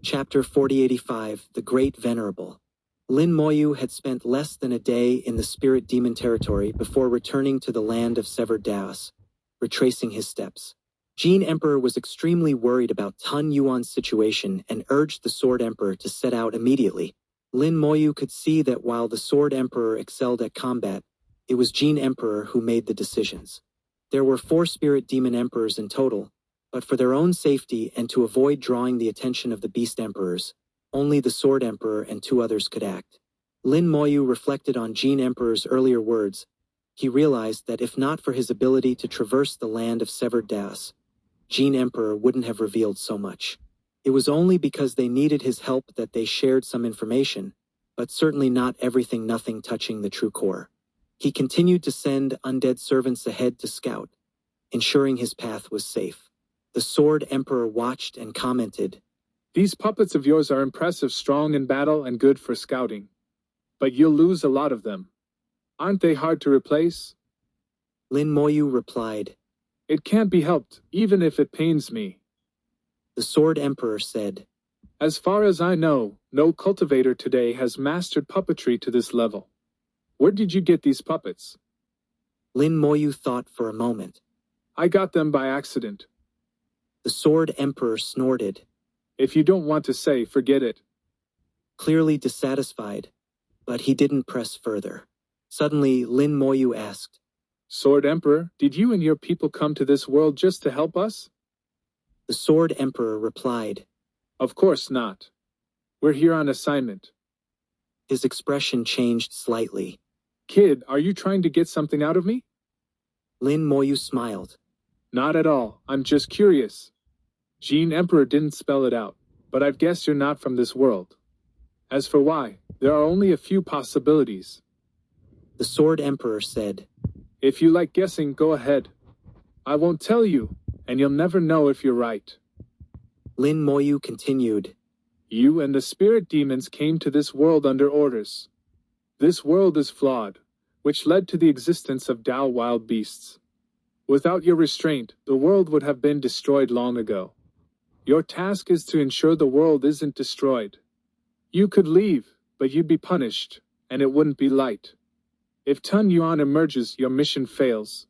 Chapter 4085, The Great Venerable. Lin Moyu had spent less than a day in the spirit demon territory before returning to the land of severed Daos, retracing his steps. Jin Emperor was extremely worried about Tun Yuan's situation and urged the Sword Emperor to set out immediately. Lin Moyu could see that while the Sword Emperor excelled at combat, it was Jin Emperor who made the decisions. There were 4 spirit demon emperors in total, but for their own safety and to avoid drawing the attention of the beast emperors, only the Sword Emperor and 2 others could act. Lin Moyu reflected on Jin Emperor's earlier words. He realized that if not for his ability to traverse the land of severed Daos, Jin Emperor wouldn't have revealed so much. It was only because they needed his help that they shared some information, but certainly not everything, nothing touching the true core. He continued to send undead servants ahead to scout, ensuring his path was safe. The Sword Emperor watched and commented, "These puppets of yours are impressive, strong in battle and good for scouting. But you'll lose a lot of them. Aren't they hard to replace?" Lin Moyu replied, "It can't be helped, even if it pains me." The Sword Emperor said, "As far as I know, no cultivator today has mastered puppetry to this level. Where did you get these puppets?" Lin Moyu thought for a moment. "I got them by accident." The Sword Emperor snorted. "If you don't want to say, forget it." Clearly dissatisfied, but he didn't press further. Suddenly, Lin Moyu asked, "Sword Emperor, did you and your people come to this world just to help us?" The Sword Emperor replied, "Of course not. We're here on assignment." His expression changed slightly. "Kid, are you trying to get something out of me?" Lin Moyu smiled. "Not at all, I'm just curious. Jin Emperor didn't spell it out, but I've guessed you're not from this world. As for why, there are only a few possibilities." The Sword Emperor said, "If you like guessing, go ahead. I won't tell you, and you'll never know if you're right." Lin Moyu continued, "You and the spirit demons came to this world under orders. This world is flawed, which led to the existence of Dao wild beasts. Without your restraint, the world would have been destroyed long ago. Your task is to ensure the world isn't destroyed. You could leave, but you'd be punished, and it wouldn't be light. If Tun Yuan emerges, your mission fails.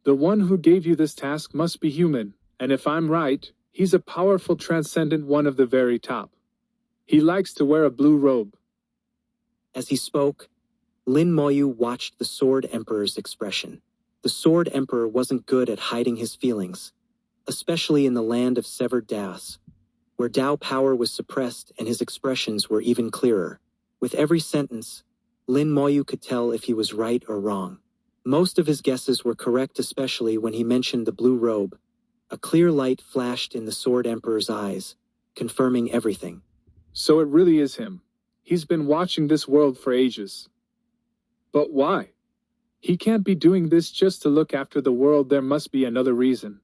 The one who gave you this task must be human, and if I'm right, he's a powerful transcendent one of the very top. He likes to wear a blue robe." As he spoke, Lin Moyu watched the Sword Emperor's expression. The Sword Emperor wasn't good at hiding his feelings, especially in the land of severed Daos, where Dao power was suppressed and his expressions were even clearer. With every sentence, Lin Moyu could tell if he was right or wrong. Most of his guesses were correct, especially when he mentioned the blue robe. A clear light flashed in the Sword Emperor's eyes, confirming everything. "So it really is him. He's been watching this world for ages. But why? He can't be doing this just to look after the world. There must be another reason."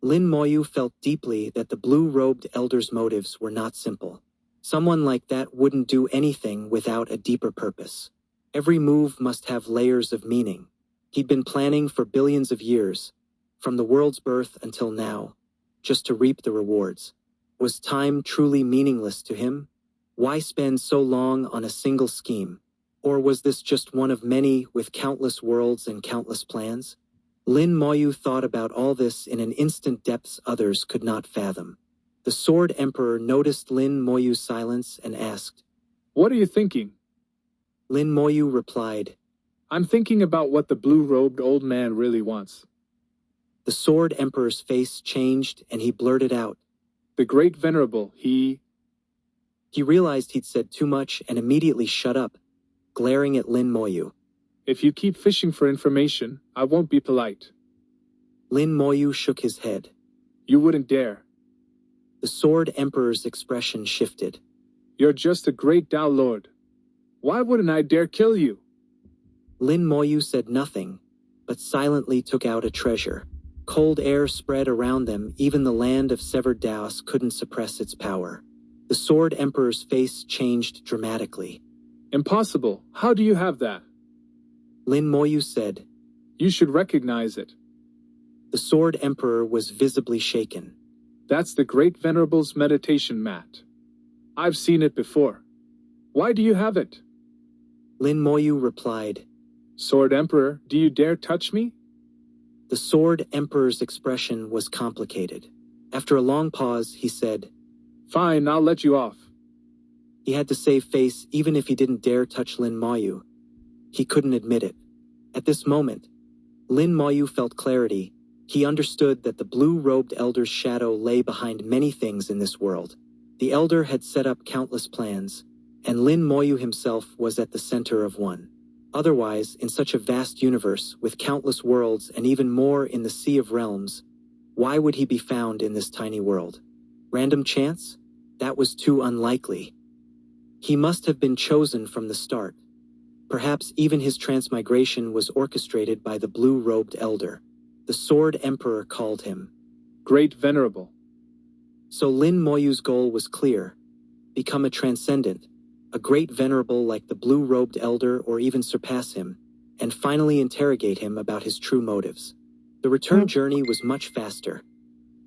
Lin Moyu felt deeply that the blue-robed elder's motives were not simple. Someone like that wouldn't do anything without a deeper purpose. Every move must have layers of meaning. He'd been planning for billions of years, from the world's birth until now, just to reap the rewards. Was time truly meaningless to him? Why spend so long on a single scheme? Or was this just one of many with countless worlds and countless plans? Lin Moyu thought about all this in an instant, depths others could not fathom. The Sword Emperor noticed Lin Moyu's silence and asked, "What are you thinking?" Lin Moyu replied, "I'm thinking about what the blue-robed old man really wants." The Sword Emperor's face changed and he blurted out, "The Great Venerable, he..." He realized he'd said too much and immediately shut up, glaring at Lin Moyu. "If you keep fishing for information, I won't be polite." Lin Moyu shook his head. "You wouldn't dare." The Sword Emperor's expression shifted. "You're just a great Dao Lord. Why wouldn't I dare kill you?" Lin Moyu said nothing, but silently took out a treasure. Cold air spread around them, even the land of severed Daos couldn't suppress its power. The Sword Emperor's face changed dramatically. "Impossible, how do you have that?" Lin Moyu said. "You should recognize it." The Sword Emperor was visibly shaken. That's the Great Venerable's meditation mat. I've seen it before. Why do you have it? Lin Moyu replied, Sword Emperor, do you dare touch me? The Sword Emperor's expression was complicated. After a long pause, he said, Fine, I'll let you off. He had to save face even if he didn't dare touch Lin Moyu. He couldn't admit it. At this moment, Lin Moyu felt clarity. He understood that the blue-robed elder's shadow lay behind many things in this world. The elder had set up countless plans, and Lin Moyu himself was at the center of one. Otherwise, in such a vast universe, with countless worlds and even more in the Sea of Realms, why would he be found in this tiny world? Random chance? That was too unlikely. He must have been chosen from the start. Perhaps even his transmigration was orchestrated by the blue-robed elder. The Sword Emperor called him Great Venerable. So Lin Moyu's goal was clear. Become a transcendent, a great venerable like the blue-robed elder or even surpass him, and finally interrogate him about his true motives. The return journey was much faster.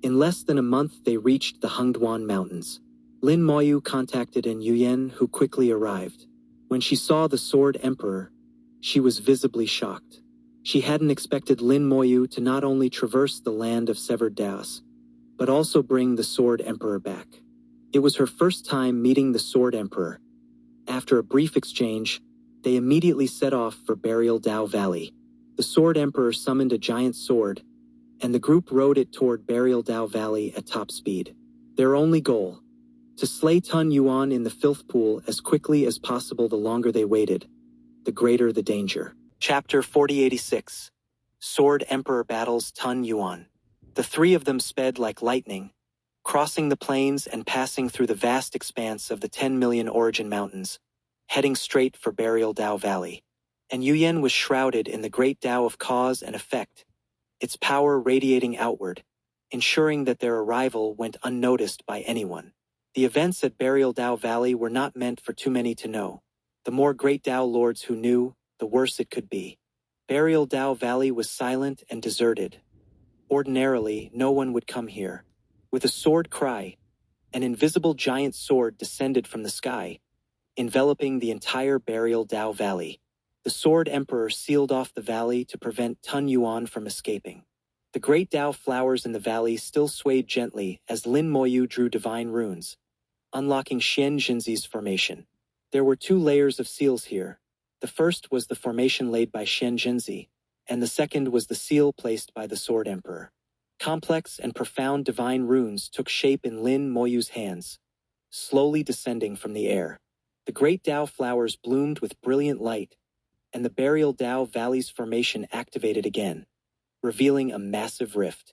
In less than a month they reached the Hengduan Mountains. Lin Moyu contacted Tun Yuan, who quickly arrived. When she saw the Sword Emperor, she was visibly shocked. She hadn't expected Lin Moyu to not only traverse the land of severed Daos, but also bring the Sword Emperor back. It was her first time meeting the Sword Emperor. After a brief exchange, they immediately set off for Burial Dao Valley. The Sword Emperor summoned a giant sword, and the group rode it toward Burial Dao Valley at top speed. Their only goal: to slay Tun Yuan in the filth pool as quickly as possible. The longer they waited, the greater the danger. Chapter 4086. Sword Emperor battles Tun Yuan. The three of them sped like lightning, crossing the plains and passing through the vast expanse of the 10 million Origin Mountains, heading straight for Burial Dao Valley. And Yuan was shrouded in the great Dao of cause and effect, its power radiating outward, ensuring that their arrival went unnoticed by anyone. The events at Burial Dao Valley were not meant for too many to know. The more great Dao lords who knew, the worse it could be. Burial Dao Valley was silent and deserted. Ordinarily, no one would come here. With a sword cry, an invisible giant sword descended from the sky, enveloping the entire Burial Dao Valley. The Sword Emperor sealed off the valley to prevent Tun Yuan from escaping. The great Dao flowers in the valley still swayed gently as Lin Moyu drew divine runes, unlocking Xian Jinzi's formation. There were 2 layers of seals here. The first was the formation laid by Xian Jinzi, and the second was the seal placed by the Sword Emperor. Complex and profound divine runes took shape in Lin Moyu's hands, slowly descending from the air. The great Dao flowers bloomed with brilliant light, and the Burial Dao Valley's formation activated again, revealing a massive rift.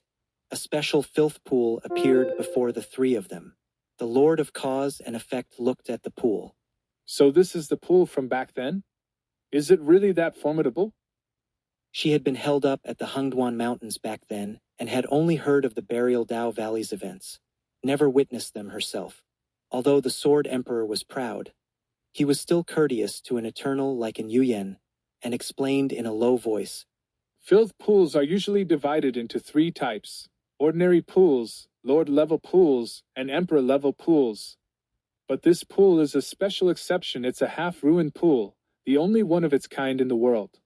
A special filth pool appeared before the 3 of them. The Lord of Cause and Effect looked at the pool. So this is the pool from back then? Is it really that formidable? She had been held up at the Hengduan Mountains back then and had only heard of the Burial Dao Valley's events, never witnessed them herself. Although the Sword Emperor was proud, he was still courteous to an eternal like Tun Yuan, and explained in a low voice. Filth pools are usually divided into 3 types: ordinary pools, Lord-level pools, and Emperor-level pools. But this pool is a special exception. It's a half-ruined pool, the only one of its kind in the world.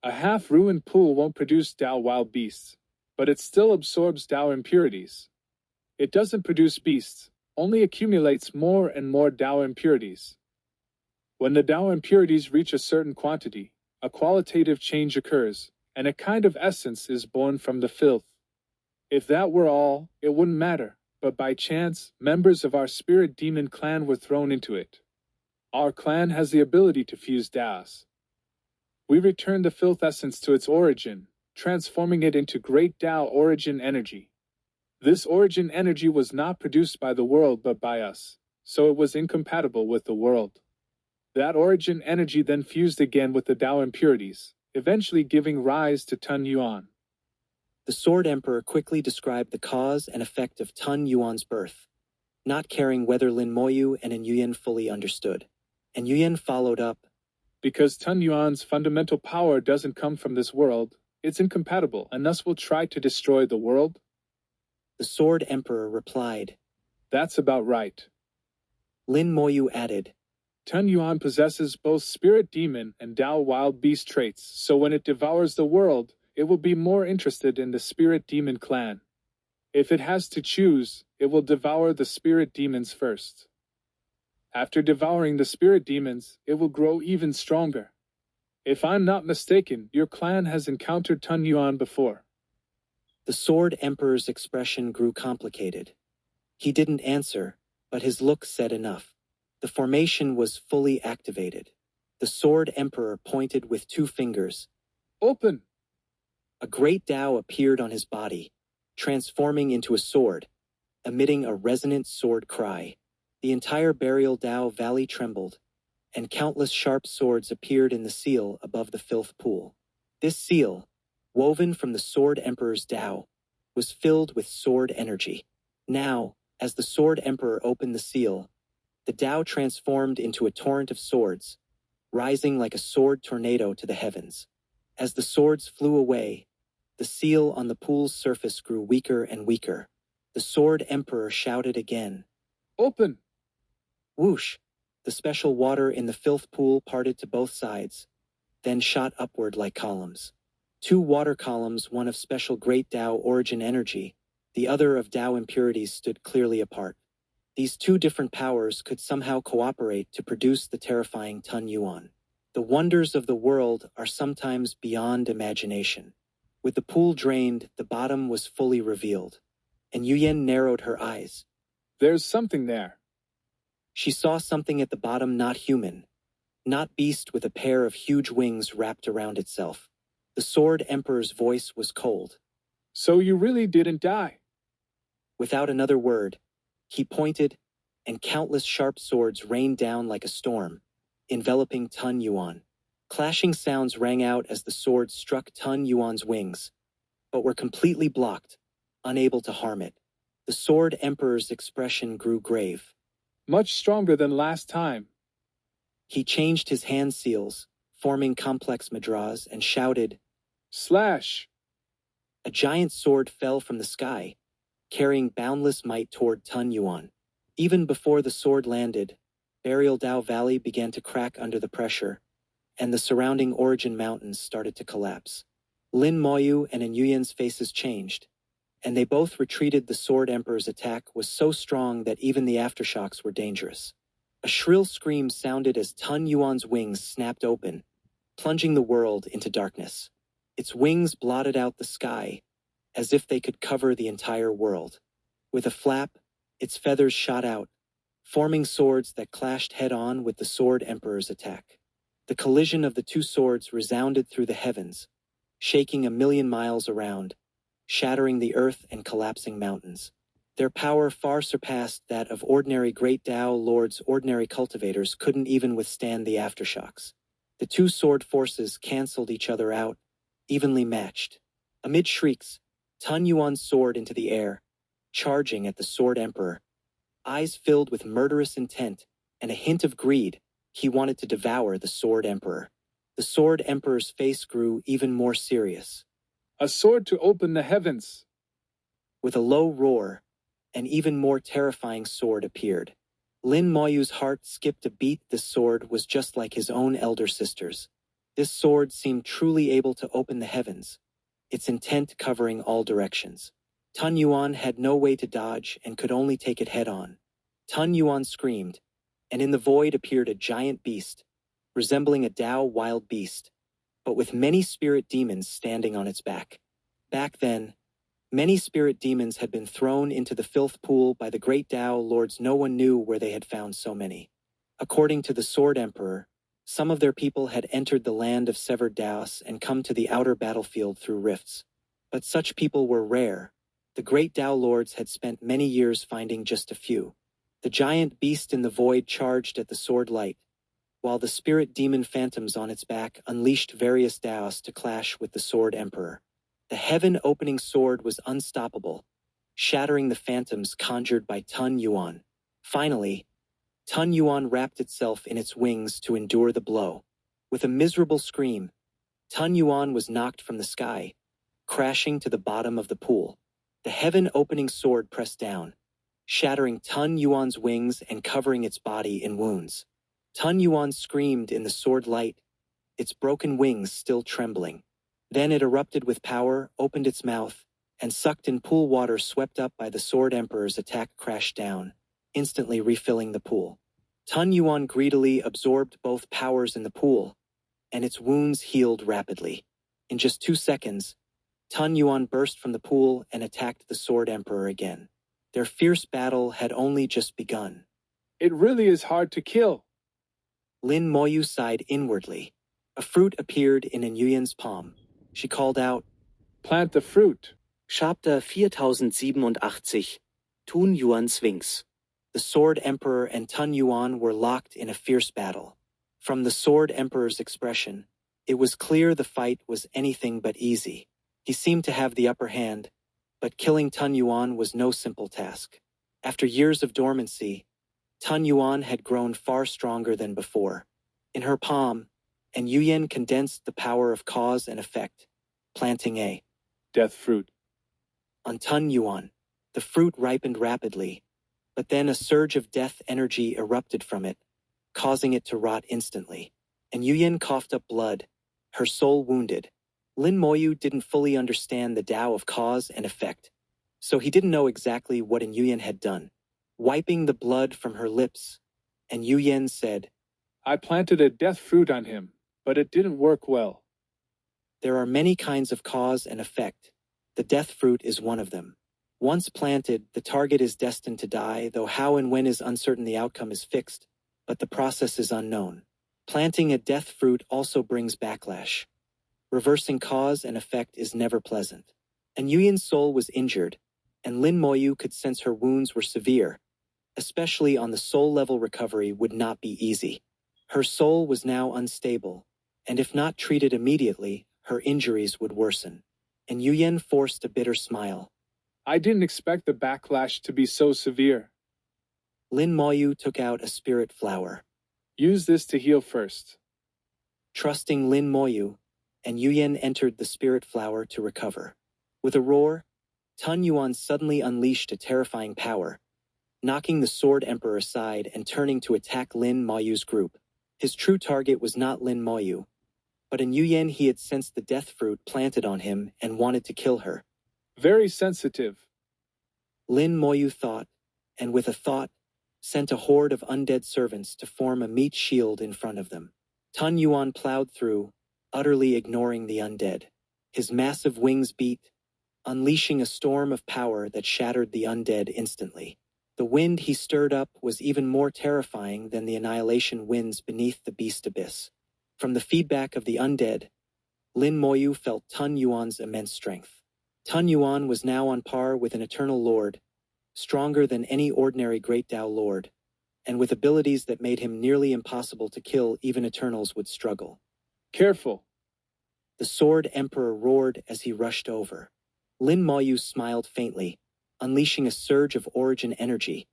A half-ruined pool won't produce Dao wild beasts, but it still absorbs Dao impurities. It doesn't produce beasts, only accumulates more and more Dao impurities. When the Dao impurities reach a certain quantity, a qualitative change occurs, and a kind of essence is born from the filth. If that were all, it wouldn't matter, but by chance, members of our spirit demon clan were thrown into it. Our clan has the ability to fuse Daos. We returned the filth essence to its origin, transforming it into great Dao origin energy. This origin energy was not produced by the world but by us, so it was incompatible with the world. That origin energy then fused again with the Dao impurities, eventually giving rise to Tun Yuan. The Sword Emperor quickly described the cause and effect of Tun Yuan's birth, not caring whether Lin Moyu and Tun Yuan fully understood. And Yuan followed up. Because Tun Yuan's fundamental power doesn't come from this world, it's incompatible and thus will try to destroy the world. The Sword Emperor replied. That's about right. Lin Moyu added. Tun Yuan possesses both spirit demon and Dao wild beast traits, so when it devours the world, it will be more interested in the spirit demon clan. If it has to choose, it will devour the spirit demons first. After devouring the spirit demons, it will grow even stronger. If I'm not mistaken, your clan has encountered Tun Yuan before. The Sword Emperor's expression grew complicated. He didn't answer, but his look said enough. The formation was fully activated. The Sword Emperor pointed with 2 fingers. Open! A great Dao appeared on his body, transforming into a sword, emitting a resonant sword cry. The entire Burial Dao Valley trembled, and countless sharp swords appeared in the seal above the filth pool. This seal, woven from the Sword Emperor's Dao, was filled with sword energy. Now, as the Sword Emperor opened the seal, the Dao transformed into a torrent of swords, rising like a sword tornado to the heavens. As the swords flew away, the seal on the pool's surface grew weaker and weaker. The Sword Emperor shouted again. Open! Whoosh! The special water in the filth pool parted to both sides, then shot upward like columns. 2 water columns, one of special great Dao origin energy, the other of Dao impurities, stood clearly apart. These 2 different powers could somehow cooperate to produce the terrifying Tun Yuan. The wonders of the world are sometimes beyond imagination. With the pool drained, the bottom was fully revealed, and Yuyan narrowed her eyes. There's something there. She saw something at the bottom, not human, not beast, with a pair of huge wings wrapped around itself. The Sword Emperor's voice was cold. So you really didn't die? Without another word, he pointed, and countless sharp swords rained down like a storm, enveloping Tun Yuan. Clashing sounds rang out as the swords struck Tun Yuan's wings, but were completely blocked, unable to harm it. The Sword Emperor's expression grew grave. Much stronger than last time. He changed his hand seals, forming complex mudras, and shouted, Slash! A giant sword fell from the sky, carrying boundless might toward Tun Yuan. Even before the sword landed, Burial Dao Valley began to crack under the pressure, and the surrounding origin mountains started to collapse. Lin Moyu and Yuyan's faces changed, and they both retreated. The Sword Emperor's attack was so strong that even the aftershocks were dangerous. A shrill scream sounded as Tun Yuan's wings snapped open, plunging the world into darkness. Its wings blotted out the sky, as if they could cover the entire world. With a flap, its feathers shot out, forming swords that clashed head-on with the Sword Emperor's attack. The collision of the 2 swords resounded through the heavens, shaking 1,000,000 miles around, shattering the earth and collapsing mountains. Their power far surpassed that of ordinary great Dao lords. Ordinary cultivators couldn't even withstand the aftershocks. The 2 sword forces canceled each other out, evenly matched. Amid shrieks, Tun Yuan soared into the air, charging at the Sword Emperor. Eyes filled with murderous intent and a hint of greed, he wanted to devour the Sword Emperor. The Sword Emperor's face grew even more serious. A sword to open the heavens! With a low roar, an even more terrifying sword appeared. Lin Moyu's heart skipped a beat. This sword was just like his own elder sister's. This sword seemed truly able to open the heavens, its intent covering all directions. Tun Yuan had no way to dodge and could only take it head-on. Tun Yuan screamed, and in the void appeared a giant beast, resembling a Dao wild beast, but with many spirit demons standing on its back. Back then, many spirit demons had been thrown into the filth pool by the great Dao lords. No one knew where they had found so many. According to the Sword Emperor, some of their people had entered the land of severed Daos and come to the outer battlefield through rifts. But such people were rare. The great Dao lords had spent many years finding just a few. The giant beast in the void charged at the sword light, while the spirit demon phantoms on its back unleashed various Daos to clash with the Sword Emperor. The heaven-opening sword was unstoppable, shattering the phantoms conjured by Tun Yuan. Finally, Tun Yuan wrapped itself in its wings to endure the blow. With a miserable scream, Tun Yuan was knocked from the sky, crashing to the bottom of the pool. The heaven-opening sword pressed down, shattering Tun Yuan's wings and covering its body in wounds. Tun Yuan screamed in the sword light, its broken wings still trembling. Then it erupted with power, opened its mouth, and sucked in pool water swept up by the Sword Emperor's attack crashed down, instantly refilling the pool. Tun Yuan greedily absorbed both powers in the pool, and its wounds healed rapidly. In just 2 seconds, Tun Yuan burst from the pool and attacked the Sword Emperor again. Their fierce battle had only just begun. It really is hard to kill. Lin Moyu sighed inwardly. A fruit appeared in Yuyan's palm. She called out, Plant the fruit. Chapter 4087. Tun Yuan's Wings. The Sword Emperor and Tun Yuan were locked in a fierce battle. From the Sword Emperor's expression, it was clear the fight was anything but easy. He seemed to have the upper hand, but killing Tun Yuan was no simple task. After years of dormancy, Tun Yuan had grown far stronger than before. In her palm, and Yuyan condensed the power of cause and effect, planting a death fruit on Tun Yuan. The fruit ripened rapidly, but then a surge of death energy erupted from it, causing it to rot instantly. And Yuyan coughed up blood, her soul wounded. Lin Moyu didn't fully understand the Tao of cause and effect, so he didn't know exactly what Yuyan had done. Wiping the blood from her lips, and Yuyan said, I planted a death fruit on him, but it didn't work well. There are many kinds of cause and effect. The death fruit is one of them. Once planted, the target is destined to die, though how and when is uncertain. The outcome is fixed, but the process is unknown. Planting a death fruit also brings backlash. Reversing cause and effect is never pleasant. And Yuyan's soul was injured, and Lin Moyu could sense her wounds were severe. Especially on the soul level, recovery would not be easy. Her soul was now unstable, and if not treated immediately, her injuries would worsen. And Yuyan forced a bitter smile. I didn't expect the backlash to be so severe. Lin Moyu took out a spirit flower. Use this to heal first. Trusting Lin Moyu, and Yuyan entered the spirit flower to recover. With a roar, Tun Yuan suddenly unleashed a terrifying power, knocking the Sword Emperor aside and turning to attack Lin Moyu's group. His true target was not Lin Moyu, but in Yuyan he had sensed the death fruit planted on him and wanted to kill her. Very sensitive. Lin Moyu thought, and with a thought, sent a horde of undead servants to form a meat shield in front of them. Tun Yuan plowed through, utterly ignoring the undead. His massive wings beat, unleashing a storm of power that shattered the undead instantly. The wind he stirred up was even more terrifying than the annihilation winds beneath the beast abyss. From the feedback of the undead, Lin Moyu felt Tun Yuan's immense strength. Tun Yuan was now on par with an eternal lord, stronger than any ordinary great Tao lord, and with abilities that made him nearly impossible to kill. Even eternals would struggle. Careful. The Sword Emperor roared as he rushed over. Lin Moyu smiled faintly, unleashing a surge of origin energy,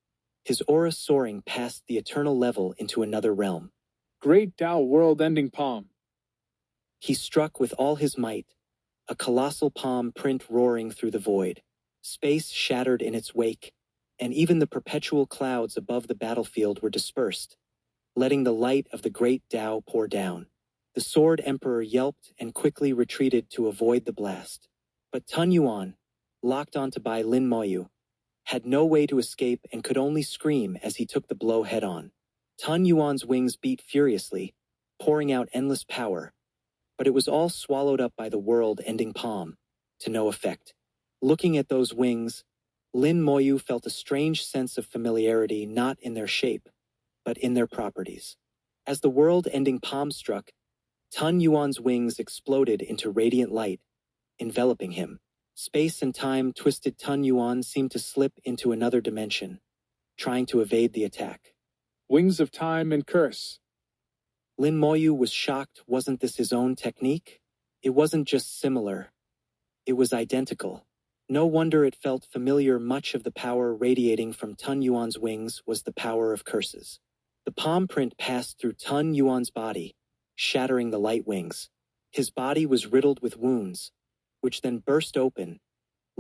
his aura soaring past the eternal level into another realm. Great Tao world-ending palm. He struck with all his might, a colossal palm print roaring through the void. Space shattered in its wake, and even the perpetual clouds above the battlefield were dispersed, letting the light of the great Tao pour down. The Sword Emperor yelped and quickly retreated to avoid the blast. But Tun Yuan, locked onto by Lin Moyu, had no way to escape and could only scream as he took the blow head-on. Tun Yuan's wings beat furiously, pouring out endless power, but it was all swallowed up by the world-ending palm, to no effect. Looking at those wings, Lin Moyu felt a strange sense of familiarity, not in their shape, but in their properties. As the world-ending palm struck, Tun Yuan's wings exploded into radiant light, enveloping him. Space and time twisted. Tun Yuan seemed to slip into another dimension, trying to evade the attack. Wings of time and curse. Lin Moyu was shocked. Wasn't this his own technique? It wasn't just similar. It was identical. No wonder it felt familiar. Much of the power radiating from Tun Yuan's wings was the power of curses. The palm print passed through Tun Yuan's body, shattering the light wings. His body was riddled with wounds, which then burst open,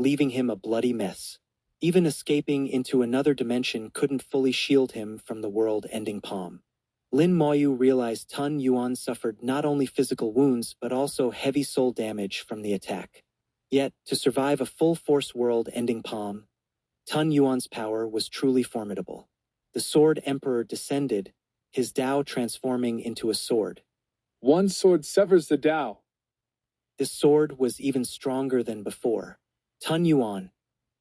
leaving him a bloody mess. Even escaping into another dimension couldn't fully shield him from the world-ending palm. Lin Moyu realized Tun Yuan suffered not only physical wounds but also heavy soul damage from the attack. Yet, to survive a full-force world-ending palm, Tun Yuan's power was truly formidable. The Sword Emperor descended, his Tao transforming into a sword. One sword severs the Tao. This sword was even stronger than before. Tun Yuan,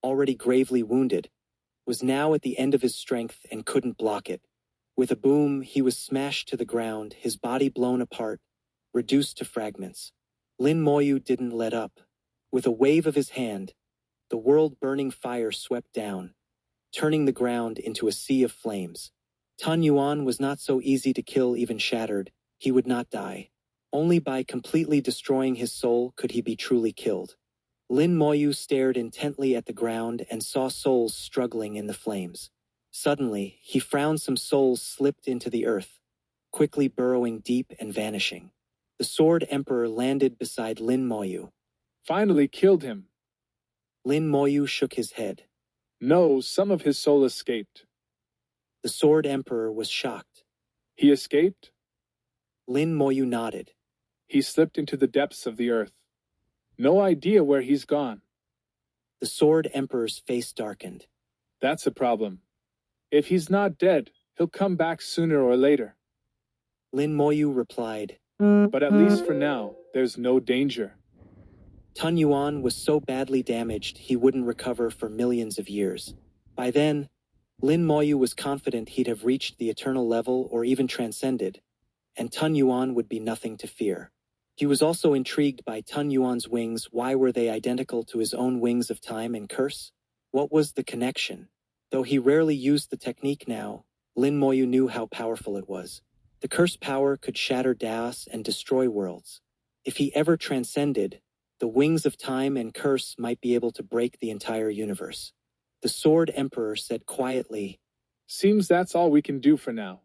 already gravely wounded, was now at the end of his strength and couldn't block it. With a boom, he was smashed to the ground, his body blown apart, reduced to fragments. Lin Moyu didn't let up. With a wave of his hand, the world-burning fire swept down, turning the ground into a sea of flames. Tun Yuan was not so easy to kill. Even shattered, he would not die. Only by completely destroying his soul could he be truly killed. Lin Moyu stared intently at the ground and saw souls struggling in the flames. Suddenly, he frowned. Some souls slipped into the earth, quickly burrowing deep and vanishing. The Sword Emperor landed beside Lin Moyu. Finally killed him. Lin Moyu shook his head. No, some of his soul escaped. The Sword Emperor was shocked. He escaped? Lin Moyu nodded. He slipped into the depths of the earth. No idea where he's gone. The Sword Emperor's face darkened. That's a problem. If he's not dead, he'll come back sooner or later. Lin Moyu replied. But at least for now, there's no danger. Tun Yuan was so badly damaged he wouldn't recover for millions of years. By then, Lin Moyu was confident he'd have reached the eternal level or even transcended, and Tun Yuan would be nothing to fear. He was also intrigued by Tun Yuan's wings. Why were they identical to his own wings of time and curse? What was the connection? Though he rarely used the technique now, Lin Moyu knew how powerful it was. The curse power could shatter Daos and destroy worlds. If he ever transcended, the wings of time and curse might be able to break the entire universe. The Sword Emperor said quietly, Seems that's all we can do for now.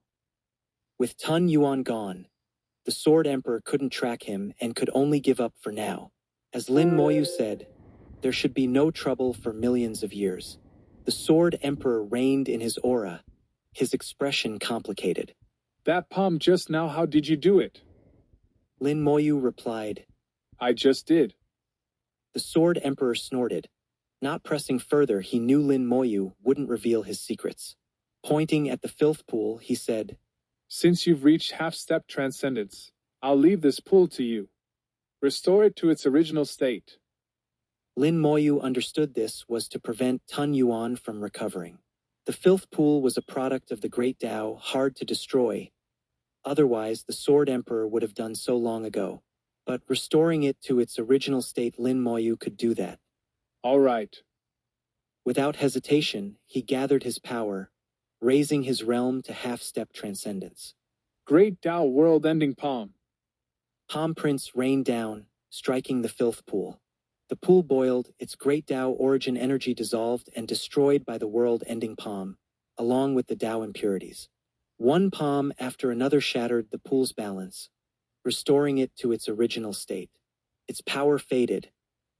With Tun Yuan gone, the Sword Emperor couldn't track him and could only give up for now. As Lin Moyu said, there should be no trouble for millions of years. The Sword Emperor reigned in his aura, his expression complicated. That palm just now, how did you do it? Lin Moyu replied, I just did. The Sword Emperor snorted. Not pressing further, he knew Lin Moyu wouldn't reveal his secrets. Pointing at the filth pool, he said, Since you've reached half-step transcendence, I'll leave this pool to you. Restore it to its original state. Lin Moyu understood this was to prevent Tun Yuan from recovering. The filth pool was a product of the Great Tao, hard to destroy. Otherwise, the Sword Emperor would have done so long ago. But restoring it to its original state, Lin Moyu could do that. All right. Without hesitation, he gathered his power, raising his realm to half-step transcendence. Great Tao world-ending palm. Palm prints rained down, striking the filth pool. The pool boiled, its Great Tao origin energy dissolved and destroyed by the world-ending palm, along with the Tao impurities. One palm after another shattered the pool's balance, restoring it to its original state. Its power faded,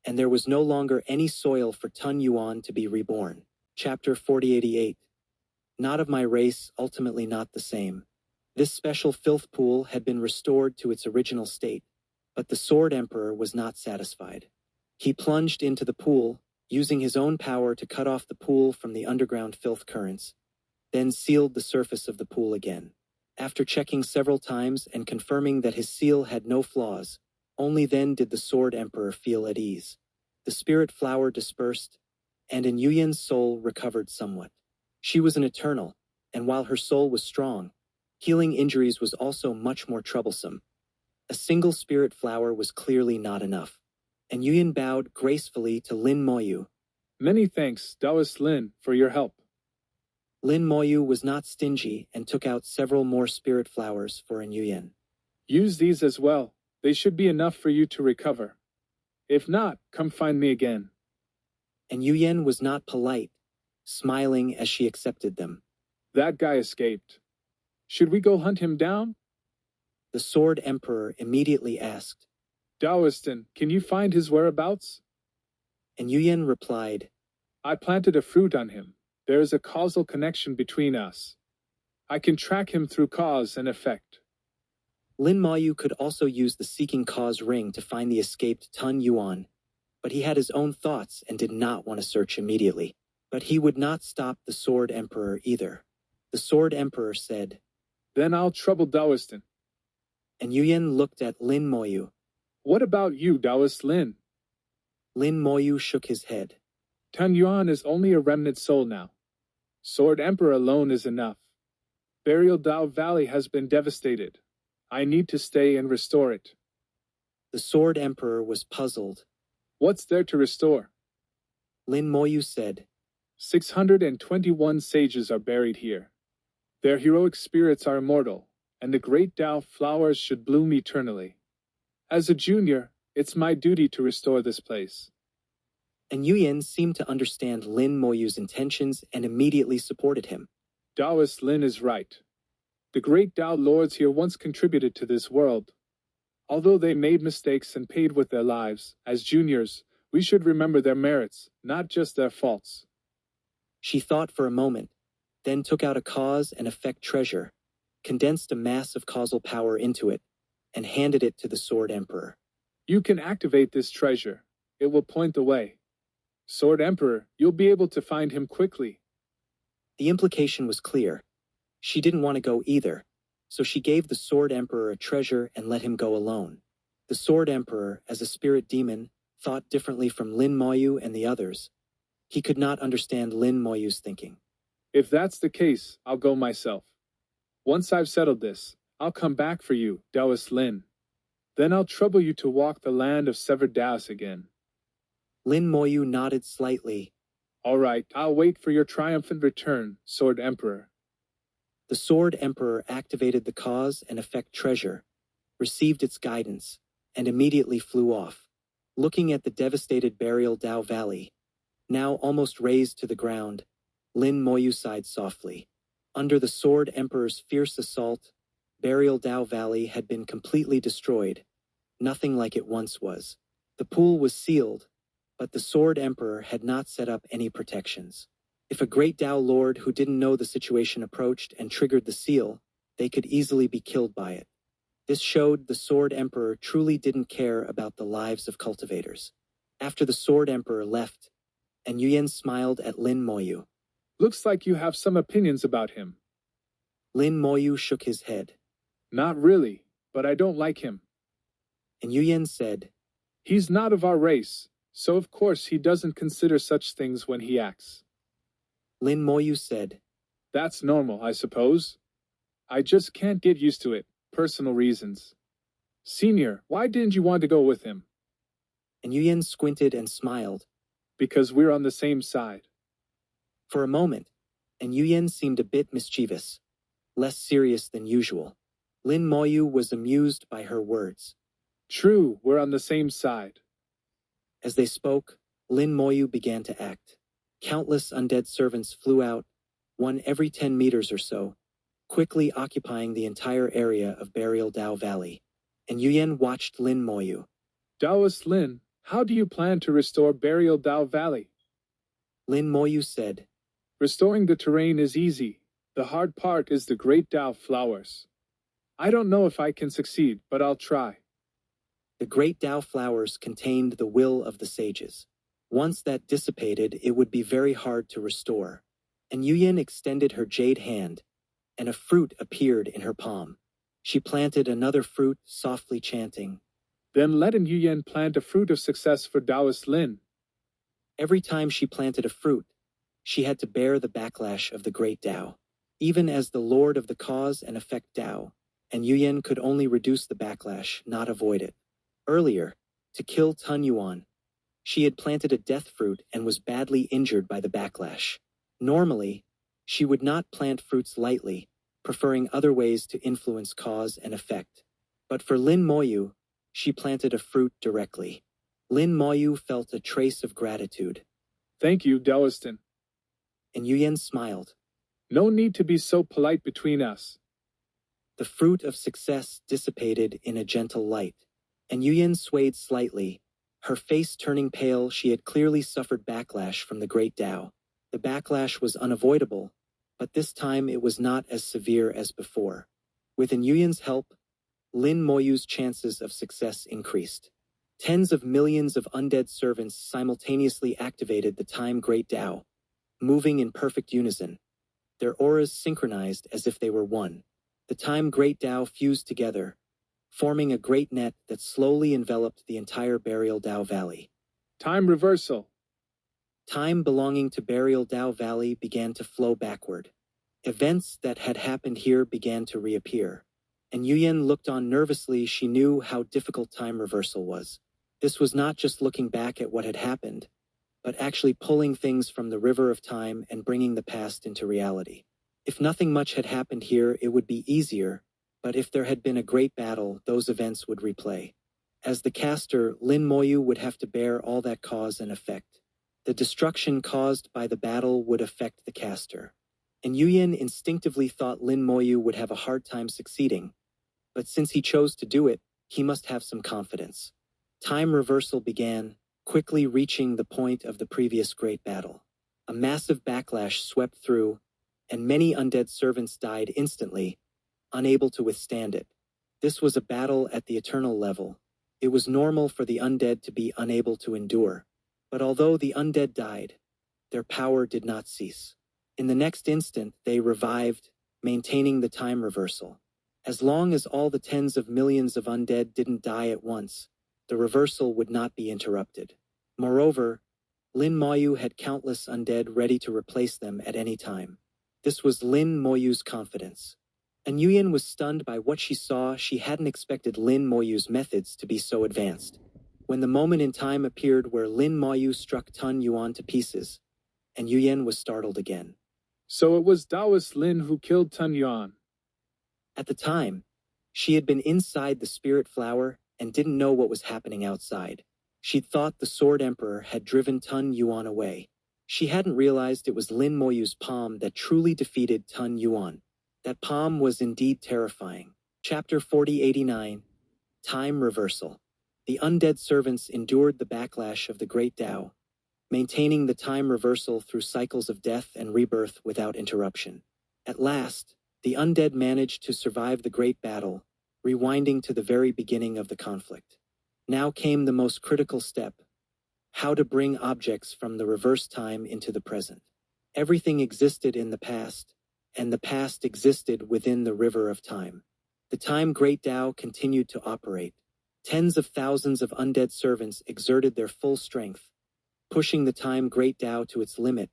and there was no longer any soil for Tun Yuan to be reborn. Chapter 4088. Not of my race, ultimately not the same. This special filth pool had been restored to its original state, but the Sword Emperor was not satisfied. He plunged into the pool, using his own power to cut off the pool from the underground filth currents, then sealed the surface of the pool again. After checking several times and confirming that his seal had no flaws, only then did the Sword Emperor feel at ease. The spirit flower dispersed, and in Yuyan's soul recovered somewhat. She was an eternal, and while her soul was strong, healing injuries was also much more troublesome. A single spirit flower was clearly not enough, and Yuyan bowed gracefully to Lin Moyu. Many thanks, Taoist Lin, for your help. Lin Moyu was not stingy and took out several more spirit flowers for Yuyan. Use these as well. They should be enough for you to recover. If not, come find me again. And Yuyan was not polite, smiling as she accepted them. That guy escaped. Should we go hunt him down? The Sword Emperor immediately asked. Taoistan, can you find his whereabouts? And Yuyan replied, I planted a fruit on him. There is a causal connection between us. I can track him through cause and effect. Lin Moyu could also use the Seeking Cause ring to find the escaped Tun Yuan, but he had his own thoughts and did not want to search immediately. But he would not stop the Sword Emperor either. The Sword Emperor said, Then I'll trouble Taoistan. And Yuyan looked at Lin Moyu. What about you, Taoist Lin? Lin Moyu shook his head. Tun Yuan is only a remnant soul now. Sword Emperor alone is enough. Burial Dao Valley has been devastated. I need to stay and restore it. The Sword Emperor was puzzled. What's there to restore? Lin Moyu said, 621 sages are buried here. Their heroic spirits are immortal, and the great Dao flowers should bloom eternally. As a junior, it's my duty to restore this place. And Yuyan seemed to understand Lin Moyu's intentions and immediately supported him. Taoist Lin is right. The great Dao lords here once contributed to this world. Although they made mistakes and paid with their lives, as juniors, we should remember their merits, not just their faults. She thought for a moment, then took out a cause and effect treasure, condensed a mass of causal power into it, and handed it to the Sword Emperor. You can activate this treasure. It will point the way. Sword Emperor, you'll be able to find him quickly. The implication was clear. She didn't want to go either, so she gave the Sword Emperor a treasure and let him go alone. The Sword Emperor, as a spirit demon, thought differently from Lin Moyu and the others. He could not understand Lin Moyu's thinking. If that's the case, I'll go myself. Once I've settled this, I'll come back for you, Taoist Lin. Then I'll trouble you to walk the land of severed Daos again. Lin Moyu nodded slightly. All right, I'll wait for your triumphant return, Sword Emperor. The Sword Emperor activated the cause and effect treasure, received its guidance, and immediately flew off. Looking at the devastated Burial Dao Valley, now almost razed to the ground, Lin Moyu sighed softly. Under the Sword Emperor's fierce assault, Burial Dao Valley had been completely destroyed, nothing like it once was. The pool was sealed, but the Sword Emperor had not set up any protections. If a great Dao Lord who didn't know the situation approached and triggered the seal, they could easily be killed by it. This showed the Sword Emperor truly didn't care about the lives of cultivators. After the Sword Emperor left, and Yuyan smiled at Lin Moyu. Looks like you have some opinions about him. Lin Moyu shook his head. Not really, but I don't like him. And Yuyan said, He's not of our race, so of course he doesn't consider such things when he acts. Lin Moyu said, That's normal, I suppose. I just can't get used to it, personal reasons. Senior, why didn't you want to go with him? And Yuyan squinted and smiled. Because we're on the same side. For a moment, and Yuyan seemed a bit mischievous, less serious than usual. Lin Moyu was amused by her words. True, we're on the same side. As they spoke, Lin Moyu began to act. Countless undead servants flew out, one every 10 meters or so, quickly occupying the entire area of Burial Dao Valley. And Yuyan watched Lin Moyu. Taoist Lin, how do you plan to restore Burial Dao Valley? Lin Moyu said, Restoring the terrain is easy. The hard part is the great Dao flowers. I don't know if I can succeed, but I'll try. The great Dao flowers contained the will of the sages. Once that dissipated, it would be very hard to restore. And Yuyan extended her jade hand, and a fruit appeared in her palm. She planted another fruit, softly chanting. Then let An Yuyan plant a fruit of success for Taoist Lin. Every time she planted a fruit, she had to bear the backlash of the great Dao. Even as the Lord of the Cause and Effect Dao, and Yuyan could only reduce the backlash, not avoid it. Earlier, to kill Tun Yuan, she had planted a death fruit and was badly injured by the backlash. Normally, she would not plant fruits lightly, preferring other ways to influence cause and effect. But for Lin Moyu, she planted a fruit directly. Lin Moyu felt a trace of gratitude. Thank you, Taoistan. And Yuyan smiled. No need to be so polite between us. The fruit of success dissipated in a gentle light, and Yuyan swayed slightly, Her face turning pale, she had clearly suffered backlash from the great Tao. The backlash was unavoidable, but this time it was not as severe as before. With Yuyan's help, Lin Moyu's chances of success increased. Tens of millions of undead servants simultaneously activated the Time Great Tao, moving in perfect unison. Their auras synchronized as if they were one. The Time Great Tao fused together, forming a great net that slowly enveloped the entire Burial Tao Valley. Time reversal. Time belonging to Burial Tao Valley began to flow backward. Events that had happened here began to reappear. And Yuyan looked on nervously. She knew how difficult time reversal was. This was not just looking back at what had happened, but actually pulling things from the river of time and bringing the past into reality. If nothing much had happened here, it would be easier, but if there had been a great battle, those events would replay. As the caster, Lin Moyu would have to bear all that cause and effect. The destruction caused by the battle would affect the caster. And Yuyan instinctively thought Lin Moyu would have a hard time succeeding, but since he chose to do it, he must have some confidence. Time reversal began, quickly reaching the point of the previous great battle. A massive backlash swept through, and many undead servants died instantly, unable to withstand it. This was a battle at the eternal level. It was normal for the undead to be unable to endure. But although the undead died, their power did not cease. In the next instant, they revived, maintaining the time reversal. As long as all the tens of millions of undead didn't die at once, the reversal would not be interrupted. Moreover, Lin Moyu had countless undead ready to replace them at any time. This was Lin Moyu's confidence. And Yuyan was stunned by what she saw. She hadn't expected Lin Moyu's methods to be so advanced. When the moment in time appeared where Lin Moyu struck Tun Yuan to pieces, and Yuyan was startled again. So it was Taoist Lin who killed Tun Yuan. At the time, she had been inside the spirit flower and didn't know what was happening outside. She'd thought the Sword Emperor had driven Tun Yuan away. She hadn't realized it was Lin Moyu's palm that truly defeated Tun Yuan. That palm was indeed terrifying. Chapter 4089, Time Reversal. The undead servants endured the backlash of the Great Tao, maintaining the time reversal through cycles of death and rebirth without interruption. At last, the undead managed to survive the great battle, rewinding to the very beginning of the conflict. Now came the most critical step: how to bring objects from the reverse time into the present. Everything existed in the past, and the past existed within the river of time. The Time Great Tao continued to operate. Tens of thousands of undead servants exerted their full strength, pushing the Time Great Tao to its limit,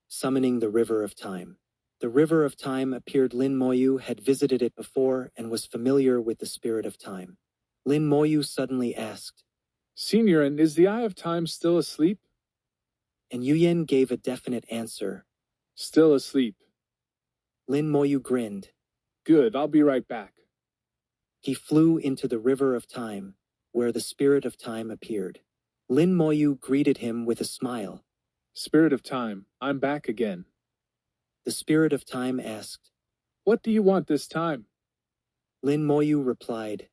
summoning the River of Time. The River of Time appeared. Lin Moyu had visited it before and was familiar with the spirit of time. Lin Moyu suddenly asked, Senior, and is the Eye of Time still asleep? And Yuyan gave a definite answer. Still asleep. Lin Moyu grinned. Good, I'll be right back. He flew into the River of Time, where the Spirit of Time appeared. Lin Moyu greeted him with a smile. Spirit of Time, I'm back again. The Spirit of Time asked, What do you want this time? Lin Moyu replied,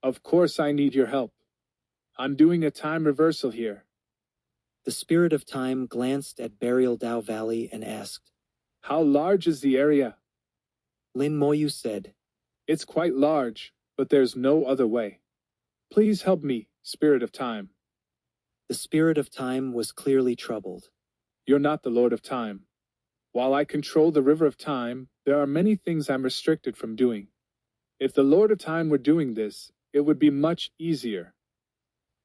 Of course I need your help. I'm doing a time reversal here. The Spirit of Time glanced at Burial Tao Valley and asked, How large is the area? Lin Moyu said, It's quite large, but there's no other way. Please help me, Spirit of Time. The Spirit of Time was clearly troubled. You're not the Lord of Time. While I control the River of Time, there are many things I'm restricted from doing. If the Lord of Time were doing this, it would be much easier.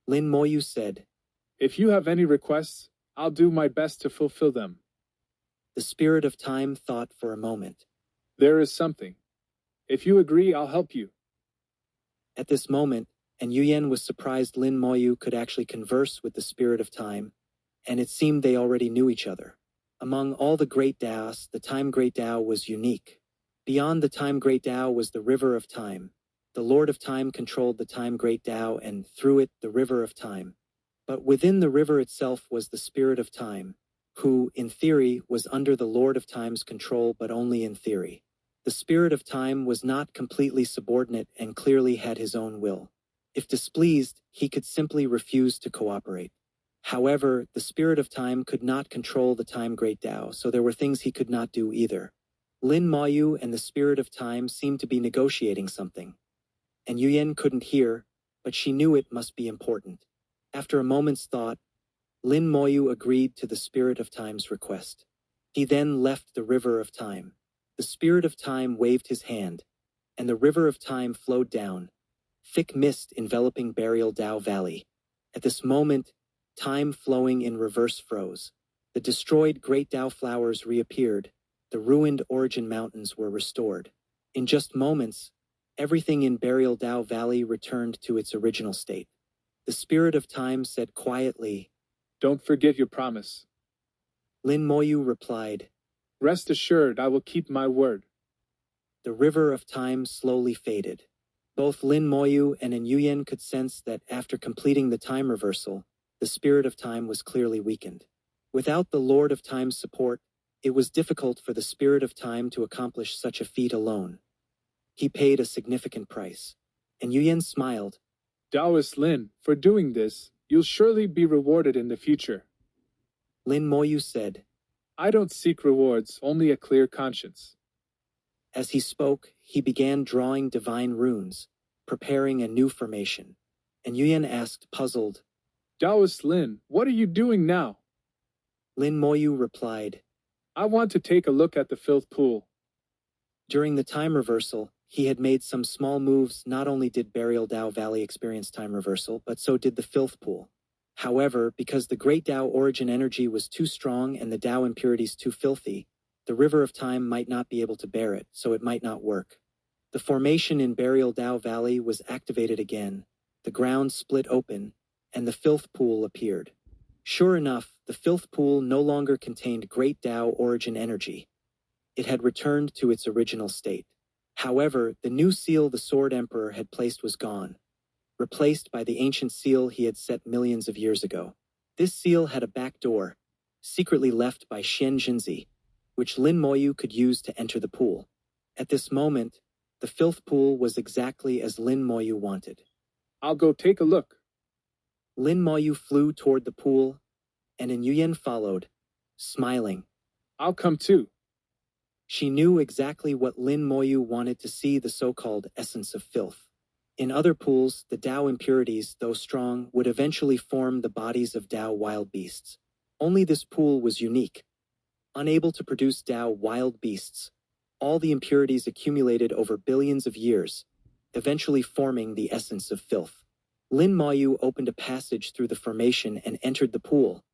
Lin Moyu said, If you have any requests, I'll do my best to fulfill them. The Spirit of Time thought for a moment. There is something. If you agree, I'll help you. At this moment, and Yuyan was surprised Lin Moyu could actually converse with the Spirit of Time, and it seemed they already knew each other. Among all the Great Taos, the Time Great Tao was unique. Beyond the Time Great Tao was the River of Time. The Lord of Time controlled the Time Great Tao and, through it, the River of Time. But within the river itself was the Spirit of Time, who, in theory, was under the Lord of Time's control, but only in theory. The Spirit of Time was not completely subordinate and clearly had his own will. If displeased, he could simply refuse to cooperate. However, the spirit of time could not control the time great Tao, so there were things he could not do either. Lin Moyu and the spirit of time seemed to be negotiating something. And Yuyan couldn't hear, but she knew it must be important. After a moment's thought, Lin Moyu agreed to the spirit of time's request. He then left the river of time. The spirit of time waved his hand, and the river of time flowed down, thick mist enveloping Burial Dao Valley. At this moment, time flowing in reverse froze. The destroyed Great Dao flowers reappeared. The ruined Origin Mountains were restored. In just moments, everything in Burial Dao Valley returned to its original state. The spirit of time said quietly, "Don't forget your promise." Lin Moyu replied, "Rest assured, I will keep my word." The river of time slowly faded. Both Lin Moyu and Yuyan could sense that after completing the time reversal, the spirit of time was clearly weakened. Without the Lord of Time's support, it was difficult for the spirit of time to accomplish such a feat alone. He paid a significant price. And Yuyan smiled. "Taoist Lin, for doing this, you'll surely be rewarded in the future." Lin Moyu said, "I don't seek rewards, only a clear conscience." As he spoke, he began drawing divine runes, preparing a new formation. And Yuyan asked, puzzled, "Taoist Lin, what are you doing now?" Lin Moyu replied, "I want to take a look at the filth pool." During the time reversal, he had made some small moves. Not only did Burial Dao Valley experience time reversal, but so did the filth pool. However, because the Great Dao origin energy was too strong and the Dao impurities too filthy, the river of time might not be able to bear it, so it might not work. The formation in Burial Dao Valley was activated again, the ground split open, and the filth pool appeared. Sure enough, the filth pool no longer contained Great Dao origin energy. It had returned to its original state. However, the new seal the Sword Emperor had placed was gone, replaced by the ancient seal he had set millions of years ago. This seal had a back door, secretly left by Xian Jinzi, which Lin Moyu could use to enter the pool. At this moment, the filth pool was exactly as Lin Moyu wanted. "I'll go take a look." Lin Moyu flew toward the pool, and Yuyan followed, smiling. "I'll come too." She knew exactly what Lin Moyu wanted to see, the so-called essence of filth. In other pools, the Dao impurities, though strong, would eventually form the bodies of Dao wild beasts. Only this pool was unique. Unable to produce Dao wild beasts, all the impurities accumulated over billions of years, eventually forming the essence of filth. Lin Moyu opened a passage through the formation and entered the pool,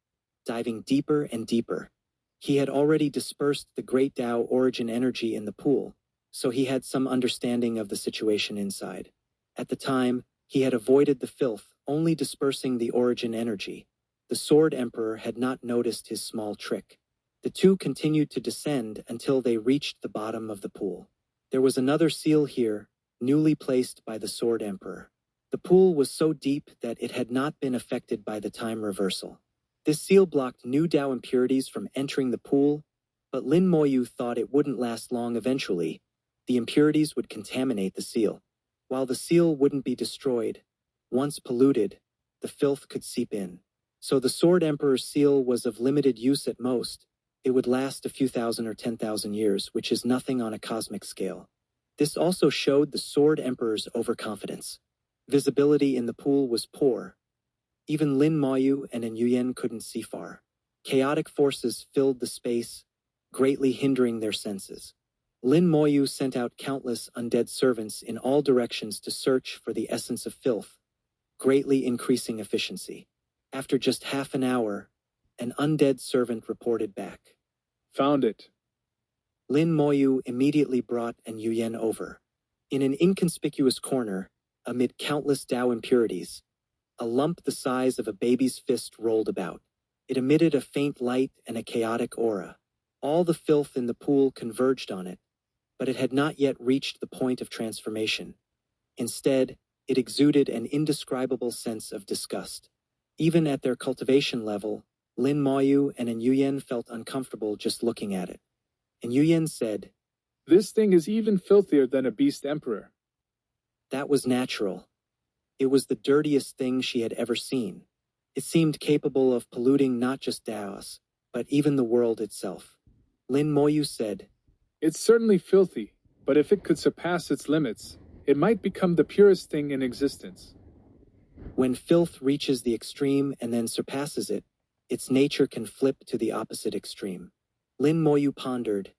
diving deeper and deeper. He had already dispersed the Great Dao origin energy in the pool, so he had some understanding of the situation inside. At the time, he had avoided the filth, only dispersing the origin energy. The Sword Emperor had not noticed his small trick. The two continued to descend until they reached the bottom of the pool. There was another seal here, newly placed by the Sword Emperor. The pool was so deep that it had not been affected by the time reversal. This seal blocked new Dao impurities from entering the pool, but Lin Moyu thought it wouldn't last long. Eventually, the impurities would contaminate the seal. While the seal wouldn't be destroyed, once polluted, the filth could seep in. So the Sword Emperor's seal was of limited use at most. It would last a few thousand or 10,000 years, which is nothing on a cosmic scale. This also showed the Sword Emperor's overconfidence. Visibility in the pool was poor. Even Lin Moyu and Yuyan couldn't see far. Chaotic forces filled the space, greatly hindering their senses. Lin Moyu sent out countless undead servants in all directions to search for the essence of filth, greatly increasing efficiency. After just half an hour, an undead servant reported back. "Found it." Lin Moyu immediately brought Yuyan over. In an inconspicuous corner, amid countless Dao impurities, a lump the size of a baby's fist rolled about. It emitted a faint light and a chaotic aura. All the filth in the pool converged on it, but it had not yet reached the point of transformation. Instead, it exuded an indescribable sense of disgust. Even at their cultivation level, Lin Moyu and Yuyan felt uncomfortable just looking at it. And Yuyan said, "This thing is even filthier than a beast emperor." That was natural. It was the dirtiest thing she had ever seen. It seemed capable of polluting not just Daos, but even the world itself. Lin Moyu said, It's certainly filthy, but if it could surpass its limits, it might become the purest thing in existence. when filth reaches the extreme and then surpasses it, its nature can flip to the opposite extreme. Lin Moyu pondered,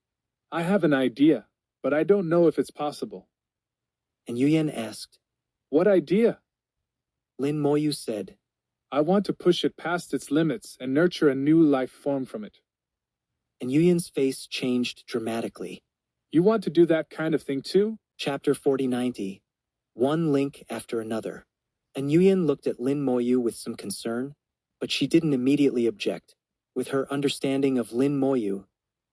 I have an idea, but I don't know if it's possible. and Yuyan asked. What idea? Lin Moyu said, I want to push it past its limits and nurture a new life form from it. and Yuyan's face changed dramatically. You want to do that kind of thing too? Chapter 4090. One link after another. And Yuyan looked at Lin Moyu with some concern, but she didn't immediately object. With her understanding of Lin Moyu,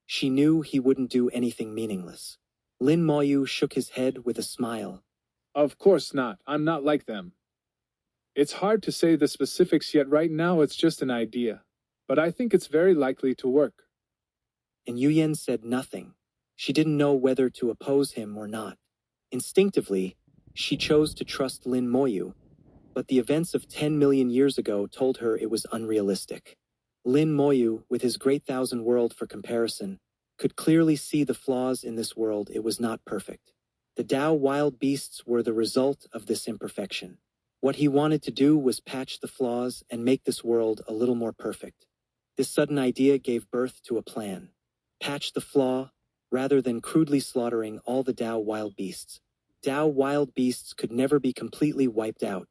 she knew he wouldn't do anything meaningless. Lin Moyu shook his head with a smile. Of course not. I'm not like them. It's hard to say the specifics yet. Right now it's just an idea, but I think it's very likely to work. And Yuyan said nothing. She didn't know whether to oppose him or not. Instinctively, she chose to trust Lin Moyu, but the events of 10 million years ago told her it was unrealistic. Lin Moyu, with his great thousand world for comparison, could clearly see the flaws in this world. It was not perfect. The Tao wild beasts were the result of this imperfection. What he wanted to do was patch the flaws and make this world a little more perfect. This sudden idea gave birth to a plan. Patch the flaw, rather than crudely slaughtering all the Tao wild beasts. Tao wild beasts could never be completely wiped out.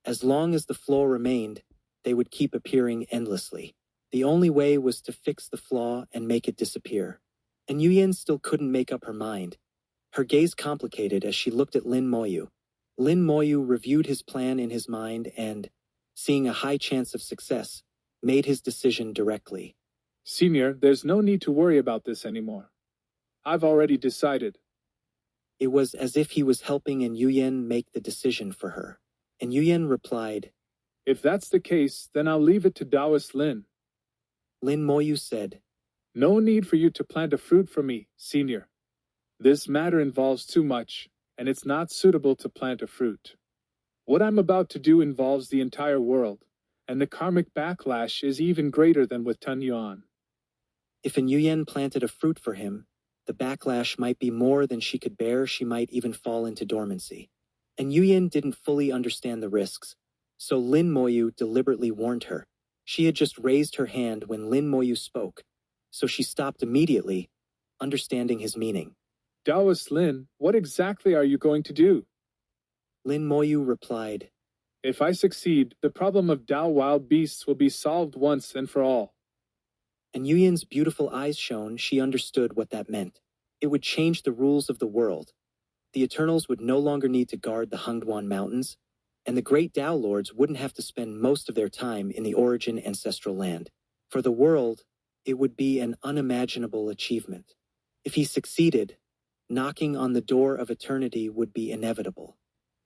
As long as the flaw remained, they would keep appearing endlessly. The only way was to fix the flaw and make it disappear. And Yuyan still couldn't make up her mind. Her gaze complicated as she looked at Lin Moyu. Lin Moyu reviewed his plan in his mind and, seeing a high chance of success, made his decision directly. Senior, there's no need to worry about this anymore. I've already decided. It was as if he was helping and Yuyan make the decision for her. And Yuyan replied, If that's the case, then I'll leave it to Taoist Lin. Lin Moyu said, No need for you to plant a fruit for me, Senior. This matter involves too much, and it's not suitable to plant a fruit. What I'm about to do involves the entire world, and the karmic backlash is even greater than with Tun Yuan. If an Yuyan planted a fruit for him, the backlash might be more than she could bear. She might even fall into dormancy. And Yuyan didn't fully understand the risks, so Lin Moyu deliberately warned her. She had just raised her hand when Lin Moyu spoke, so she stopped immediately, understanding his meaning. Taoist Lin, what exactly are you going to do? Lin Moyu replied, If I succeed, the problem of Tao wild beasts will be solved once and for all. and Yuyan's beautiful eyes shone. She understood what that meant. It would change the rules of the world. The Eternals would no longer need to guard the Hungduan Mountains, and the great Tao Lords wouldn't have to spend most of their time in the origin ancestral land. For the world, it would be an unimaginable achievement. If he succeeded, knocking on the door of eternity would be inevitable.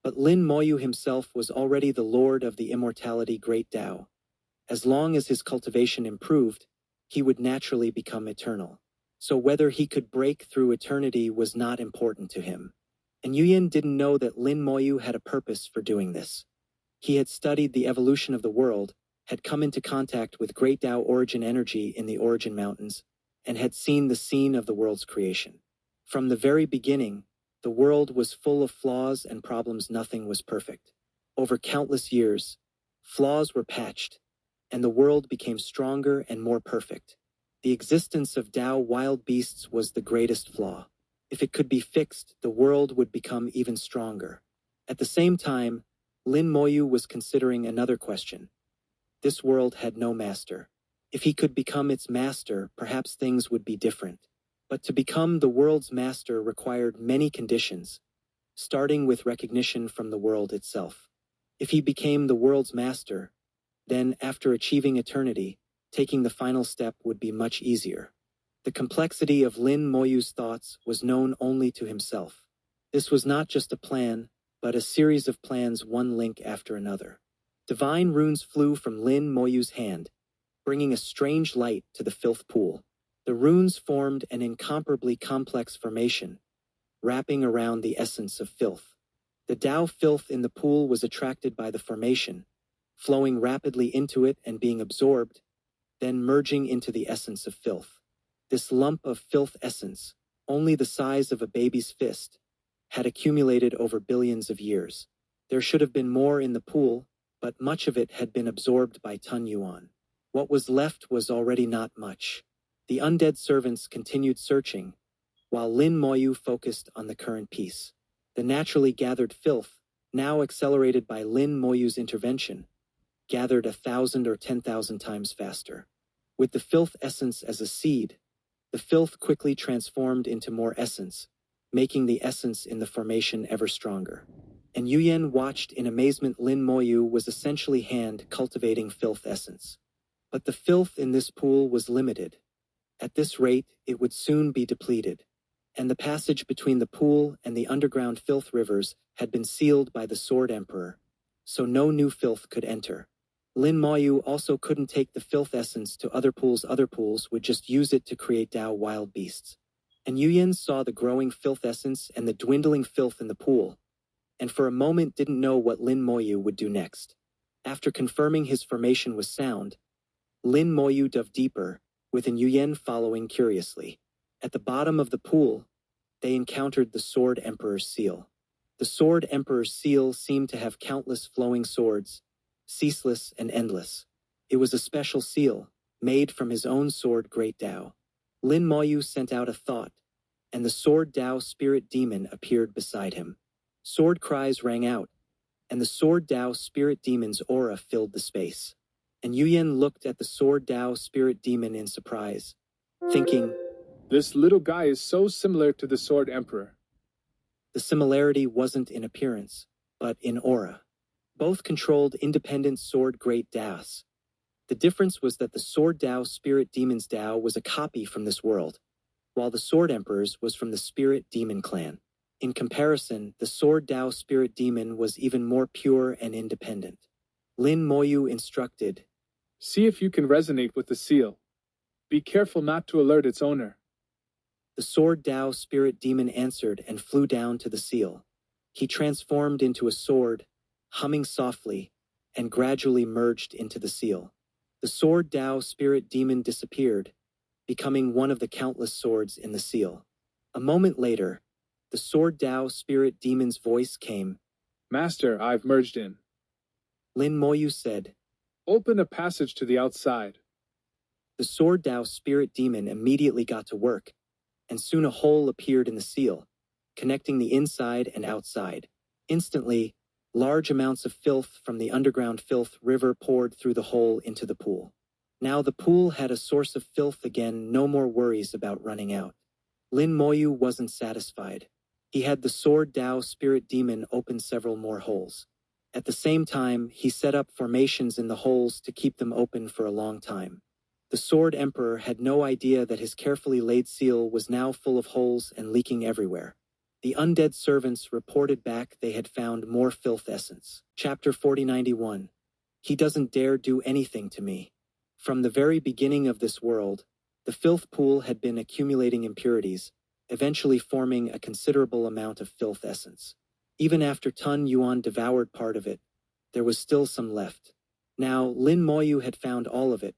But Lin Moyu himself was already the Lord of the immortality Great Tao. As long as his cultivation improved, he would naturally become eternal. So whether he could break through eternity was not important to him. And Yuyan didn't know that Lin Moyu had a purpose for doing this. He had studied the evolution of the world, had come into contact with Great Tao origin energy in the origin mountains, and had seen the scene of the world's creation. From the very beginning, the world was full of flaws and problems. Nothing was perfect. Over countless years, flaws were patched, and the world became stronger and more perfect. The existence of Tao wild beasts was the greatest flaw. If it could be fixed, the world would become even stronger. At the same time, Lin Moyu was considering another question. This world had no master. If he could become its master, perhaps things would be different. But to become the world's master required many conditions, starting with recognition from the world itself. If he became the world's master, then, after achieving eternity, taking the final step would be much easier. The complexity of Lin Moyu's thoughts was known only to himself. This was not just a plan, but a series of plans, one link after another. Divine runes flew from Lin Moyu's hand, bringing a strange light to the filth pool. The runes formed an incomparably complex formation, wrapping around the essence of filth. The Tao filth in the pool was attracted by the formation, flowing rapidly into it and being absorbed, then merging into the essence of filth. This lump of filth essence, only the size of a baby's fist, had accumulated over billions of years. There should have been more in the pool, but much of it had been absorbed by Tun Yuan. What was left was already not much. The undead servants continued searching, while Lin Moyu focused on the current piece. The naturally gathered filth, now accelerated by Lin Moyu's intervention, gathered 1,000 or 10,000 times faster. With the filth essence as a seed, the filth quickly transformed into more essence, making the essence in the formation ever stronger. And Yuyan watched in amazement. Lin Moyu was essentially hand cultivating filth essence. But the filth in this pool was limited. At this rate, it would soon be depleted. And the passage between the pool and the underground filth rivers had been sealed by the Sword Emperor, so no new filth could enter. Lin Moyu also couldn't take the filth essence to other pools. Other pools would just use it to create Tao wild beasts. And Yuyan saw the growing filth essence and the dwindling filth in the pool, and for a moment didn't know what Lin Moyu would do next. After confirming his formation was sound, Lin Moyu dove deeper, with Yuyan following curiously. At the bottom of the pool, they encountered the Sword Emperor's seal. The Sword Emperor's seal seemed to have countless flowing swords, ceaseless and endless. It was a special seal, made from his own sword Great Tao. Lin Moyu sent out a thought, and the Sword Tao spirit demon appeared beside him. Sword cries rang out, and the Sword Tao spirit demon's aura filled the space. And Yuyan looked at the Sword Tao spirit demon in surprise, thinking, This little guy is so similar to the Sword Emperor. The similarity wasn't in appearance, but in aura. Both controlled independent sword Great Taos. The difference was that the Sword Tao spirit demon's Tao was a copy from this world, while the Sword Emperor's was from the spirit demon clan. In comparison, the Sword Tao spirit demon was even more pure and independent. Lin Moyu instructed, See if you can resonate with the seal. Be careful not to alert its owner. The Sword Tao spirit demon answered and flew down to the seal. He transformed into a sword, humming softly, and gradually merged into the seal. The Sword Tao spirit demon disappeared, becoming one of the countless swords in the seal. A moment later, the Sword Tao spirit demon's voice came. Master, I've merged in. Lin Moyu said, Open a passage to the outside. The Sword Tao spirit demon immediately got to work, and soon a hole appeared in the seal, connecting the inside and outside. Instantly, large amounts of filth from the underground filth river poured through the hole into the pool. Now the pool had a source of filth again, no more worries about running out. Lin Moyu wasn't satisfied. He had the Sword Tao spirit demon open several more holes. At the same time, he set up formations in the holes to keep them open for a long time. The Sword Emperor had no idea that his carefully laid seal was now full of holes and leaking everywhere. The undead servants reported back they had found more filth essence. Chapter 4091. He doesn't dare do anything to me. From the very beginning of this world, the filth pool had been accumulating impurities, eventually forming a considerable amount of filth essence. Even after Tun Yuan devoured part of it, there was still some left. Now, Lin Moyu had found all of it,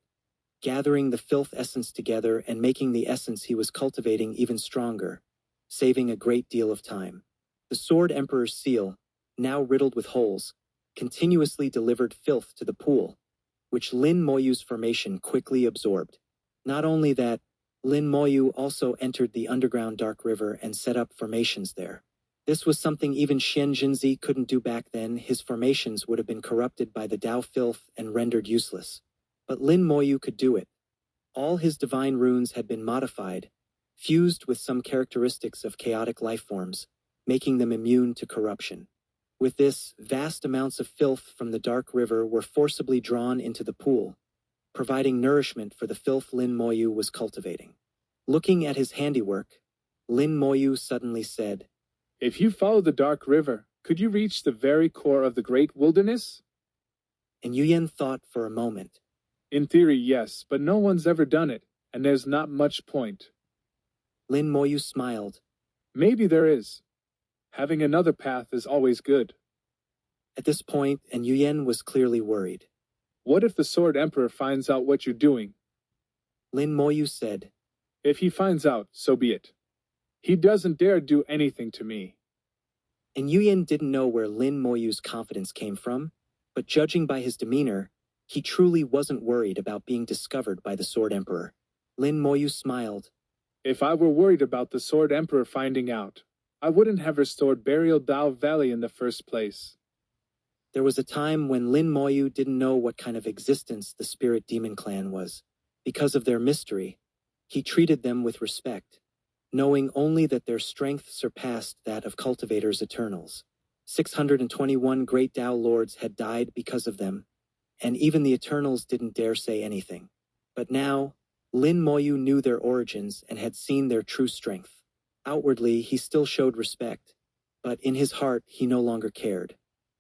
gathering the filth essence together and making the essence he was cultivating even stronger, saving a great deal of time. The Sword Emperor's seal, now riddled with holes, continuously delivered filth to the pool, which Lin Moyu's formation quickly absorbed. Not only that, Lin Moyu also entered the underground dark river and set up formations there. This was something even Xian Jinzi couldn't do back then. His formations would have been corrupted by the Tao filth and rendered useless. But Lin Moyu could do it. All his divine runes had been modified, fused with some characteristics of chaotic life forms, making them immune to corruption. With this, vast amounts of filth from the dark river were forcibly drawn into the pool, providing nourishment for the filth Lin Moyu was cultivating. Looking at his handiwork, Lin Moyu suddenly said, If you follow the dark river, could you reach the very core of the great wilderness? And Yuyan thought for a moment. In theory, yes, but no one's ever done it, and there's not much point. Lin Moyu smiled. Maybe there is. Having another path is always good. At this point, and Yuyen was clearly worried. What if the Sword Emperor finds out what you're doing? Lin Moyu said. If he finds out, so be it. He doesn't dare do anything to me. And Yuyen didn't know where Lin Moyu's confidence came from, but judging by his demeanor, he truly wasn't worried about being discovered by the Sword Emperor. Lin Moyu smiled. If I were worried about the Sword Emperor finding out, I wouldn't have restored Burial Dao Valley in the first place. There was a time when Lin Moyu didn't know what kind of existence the Spirit Demon Clan was. Because of their mystery, he treated them with respect, knowing only that their strength surpassed that of cultivators Eternals. 621 great Tao Lords had died because of them, and even the Eternals didn't dare say anything. But now, Lin Moyu knew their origins and had seen their true strength. Outwardly, he still showed respect, but in his heart he no longer cared.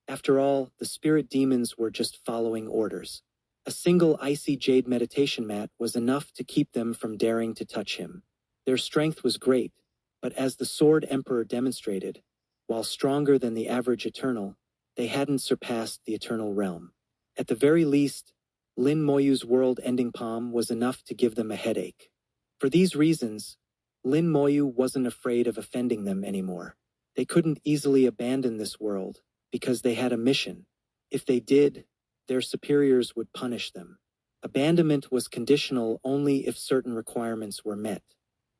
After all, the spirit demons were just following orders. A single icy jade meditation mat was enough to keep them from daring to touch him. Their strength was great, but as the Sword Emperor demonstrated, while stronger than the average Eternal, they hadn't surpassed the Eternal realm. At the very least, Lin Moyu's world-ending palm was enough to give them a headache. For these reasons, Lin Moyu wasn't afraid of offending them anymore. They couldn't easily abandon this world, because they had a mission. If they did, their superiors would punish them. Abandonment was conditional only if certain requirements were met.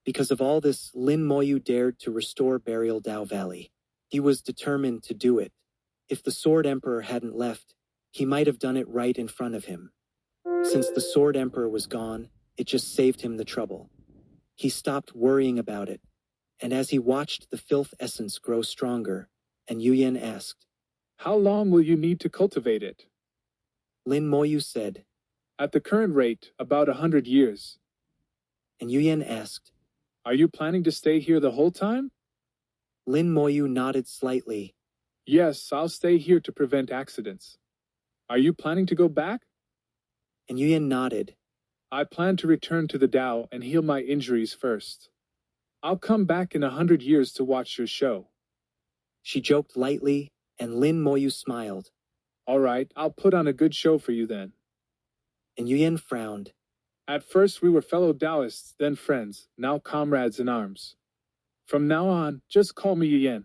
Because of all this, Lin Moyu dared to restore Burial Dao Valley. He was determined to do it. If the Sword Emperor hadn't left, he might have done it right in front of him. Since the Sword Emperor was gone, it just saved him the trouble. He stopped worrying about it, and as he watched the filth essence grow stronger, and Yuyen asked, How long will you need to cultivate it? Lin Moyu said, At the current rate, about 100 years. And Yuyen asked, Are you planning to stay here the whole time? Lin Moyu nodded slightly. Yes, I'll stay here to prevent accidents. Are you planning to go back? And Yuyen nodded. I plan to return to the Tao and heal my injuries first. I'll come back in 100 years to watch your show. She joked lightly, and Lin Moyu smiled. All right, I'll put on a good show for you then. And Yuyen frowned. At first we were fellow Taoists, then friends, now comrades in arms. From now on, just call me Yuyen.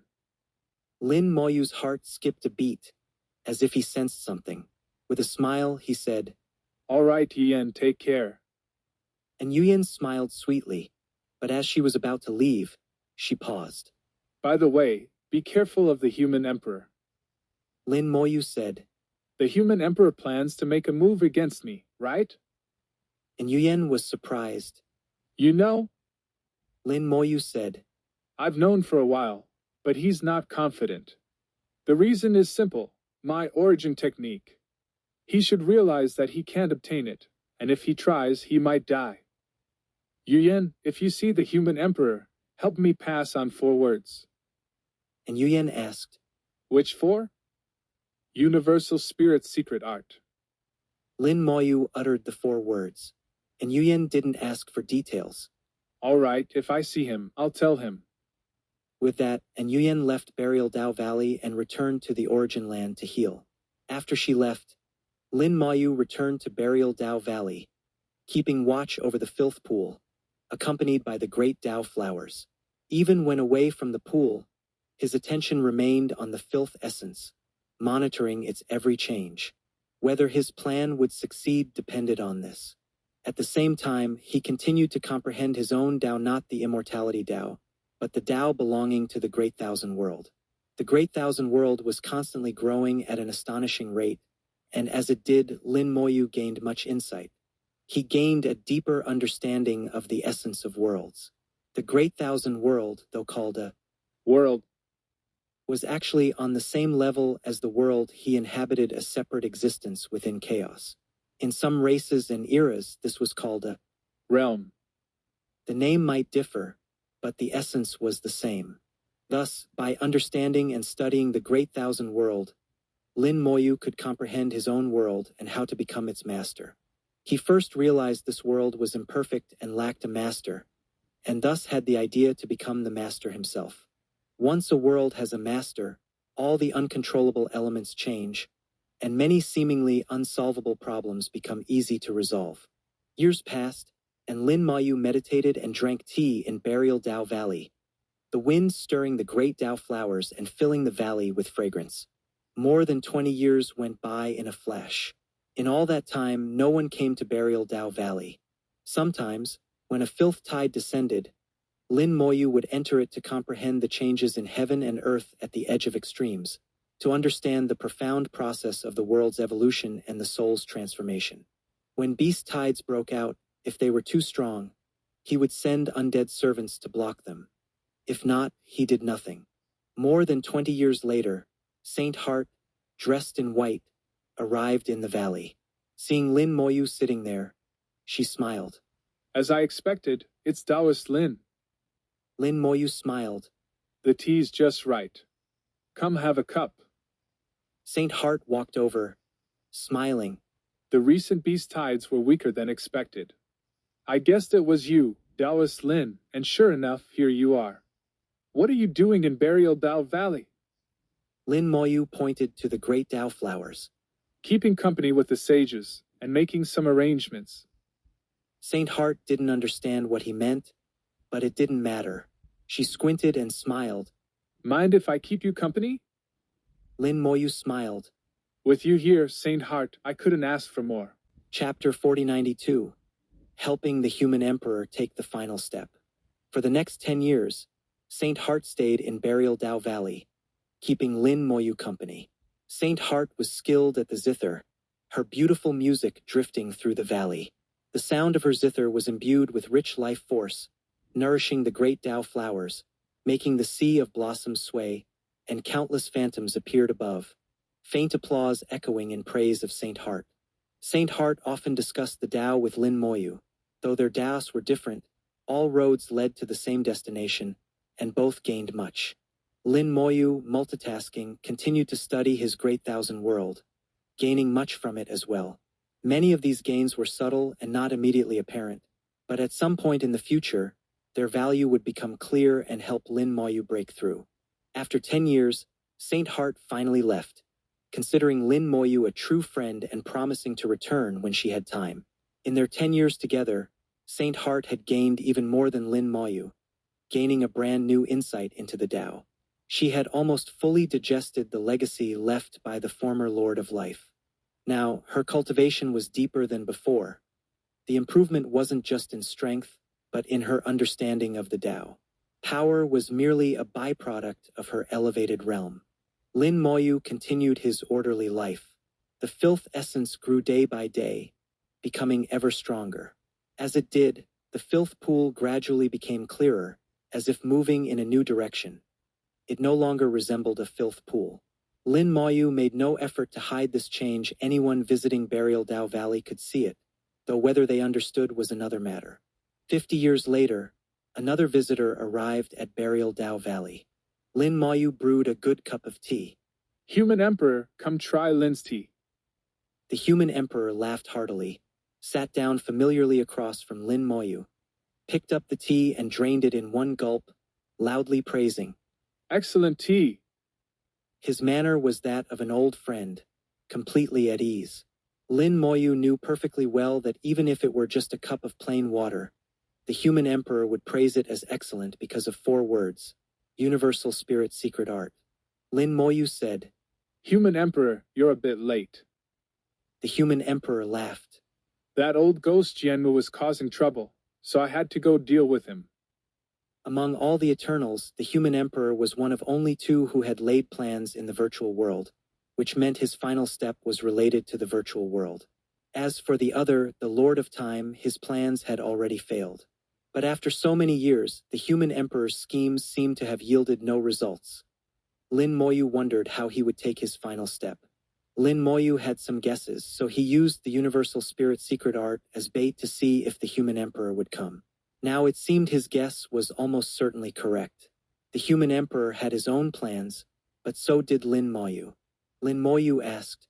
Lin Moyu's heart skipped a beat, as if he sensed something. With a smile, he said, All right, Yuyen, take care. And Yuyen smiled sweetly, but as she was about to leave, she paused. By the way, be careful of the human emperor. Lin Moyu said. The human emperor plans to make a move against me, right? And Yuyen was surprised. You know? Lin Moyu said. I've known for a while, but he's not confident. The reason is simple, my origin technique. He should realize that he can't obtain it, and if he tries, he might die. Yuyen, if you see the human emperor, help me pass on 4 words. And Yuyen asked, Which 4? Universal Spirit Secret Art. Lin Moyu uttered the 4 words, and Yuyen didn't ask for details. All right, if I see him, I'll tell him. With that, and Yuyen left Burial Dao Valley and returned to the origin land to heal. After she left, Lin Moyu returned to Burial Dao Valley, keeping watch over the filth pool, accompanied by the great Dao flowers. Even when away from the pool, his attention remained on the filth essence, monitoring its every change. Whether his plan would succeed depended on this. At the same time, he continued to comprehend his own Tao, not the immortality Tao, but the Tao belonging to the Great Thousand World. The Great Thousand World was constantly growing at an astonishing rate, and as it did, Lin Moyu gained much insight. He gained a deeper understanding of the essence of worlds. The Great Thousand World, though called a world, was actually on the same level as the world he inhabited, a separate existence within chaos. In some races and eras, this was called a realm. The name might differ, but the essence was the same. Thus, by understanding and studying the Great Thousand World, Lin Moyu could comprehend his own world and how to become its master. He first realized this world was imperfect and lacked a master, and thus had the idea to become the master himself. Once a world has a master, all the uncontrollable elements change, and many seemingly unsolvable problems become easy to resolve. Years passed, and Lin Moyu meditated and drank tea in Burial Dao Valley, the wind stirring the great Dao flowers and filling the valley with fragrance. More than 20 years went by in a flash. In all that time, no one came to Burial Dao Valley. Sometimes, when a filth tide descended, Lin Moyu would enter it to comprehend the changes in heaven and earth at the edge of extremes, to understand the profound process of the world's evolution and the soul's transformation. When beast tides broke out, if they were too strong, he would send undead servants to block them. If not, he did nothing. More than 20 years later, Saint Heart, dressed in white, arrived in the valley. Seeing Lin Moyu sitting there, she smiled. As I expected, it's Taoist Lin. Lin Moyu smiled. The tea's just right. Come have a cup. Saint Heart walked over, smiling. The recent beast tides were weaker than expected. I guessed it was you, Taoist Lin, and sure enough, here you are. What are you doing in Burial Dao Valley? Lin Moyu pointed to the great Dao flowers. Keeping company with the sages, and making some arrangements. Saint Heart didn't understand what he meant, but it didn't matter. She squinted and smiled. Mind if I keep you company? Lin Moyu smiled. With you here, Saint Heart, I couldn't ask for more. Chapter 4092. Helping the human emperor take the final step. For the next 10 years, Saint Heart stayed in Burial Dao Valley, keeping Lin Moyu company. Saint Heart was skilled at the zither, her beautiful music drifting through the valley. The sound of her zither was imbued with rich life force, nourishing the great Dao flowers, making the sea of blossoms sway, and countless phantoms appeared above, faint applause echoing in praise of Saint Heart. Saint Heart often discussed the Dao with Lin Moyu. Though their Daos were different, all roads led to the same destination, and both gained much. Lin Moyu, multitasking, continued to study his great thousand world, gaining much from it as well. Many of these gains were subtle and not immediately apparent, but at some point in the future, their value would become clear and help Lin Moyu break through. After 10 years, Saint Heart finally left, considering Lin Moyu a true friend and promising to return when she had time. In their 10 years together, Saint Heart had gained even more than Lin Moyu, gaining a brand new insight into the Tao. She had almost fully digested the legacy left by the former Lord of Life. Now, her cultivation was deeper than before. The improvement wasn't just in strength, but in her understanding of the Tao. Power was merely a byproduct of her elevated realm. Lin Moyu continued his orderly life. The filth essence grew day by day, becoming ever stronger. As it did, the filth pool gradually became clearer, as if moving in a new direction. It no longer resembled a filth pool. Lin Moyu made no effort to hide this change. Anyone visiting Burial Dao Valley could see it, though whether they understood was another matter. 50 years later, another visitor arrived at Burial Dao Valley. Lin Moyu brewed a good cup of tea. Human Emperor, come try Lin's tea. The human emperor laughed heartily, sat down familiarly across from Lin Moyu, picked up the tea and drained it in one gulp, loudly praising. Excellent tea. His manner was that of an old friend, completely at ease. Lin Moyu knew perfectly well that even if it were just a cup of plain water, the human emperor would praise it as excellent because of 4 words: Universal Spirit Secret Art. Lin Moyu said, Human Emperor, you're a bit late. The human emperor laughed. That old ghost Jianmu was causing trouble, so I had to go deal with him. Among all the Eternals, the human emperor was one of only 2 who had laid plans in the virtual world, which meant his final step was related to the virtual world. As for the other, the Lord of Time, his plans had already failed. But after so many years, the human emperor's schemes seemed to have yielded no results. Lin Moyu wondered how he would take his final step. Lin Moyu had some guesses, so he used the Universal Spirit Secret Art as bait to see if the human emperor would come. Now it seemed his guess was almost certainly correct. The human emperor had his own plans, but so did Lin Moyu. Lin Moyu asked,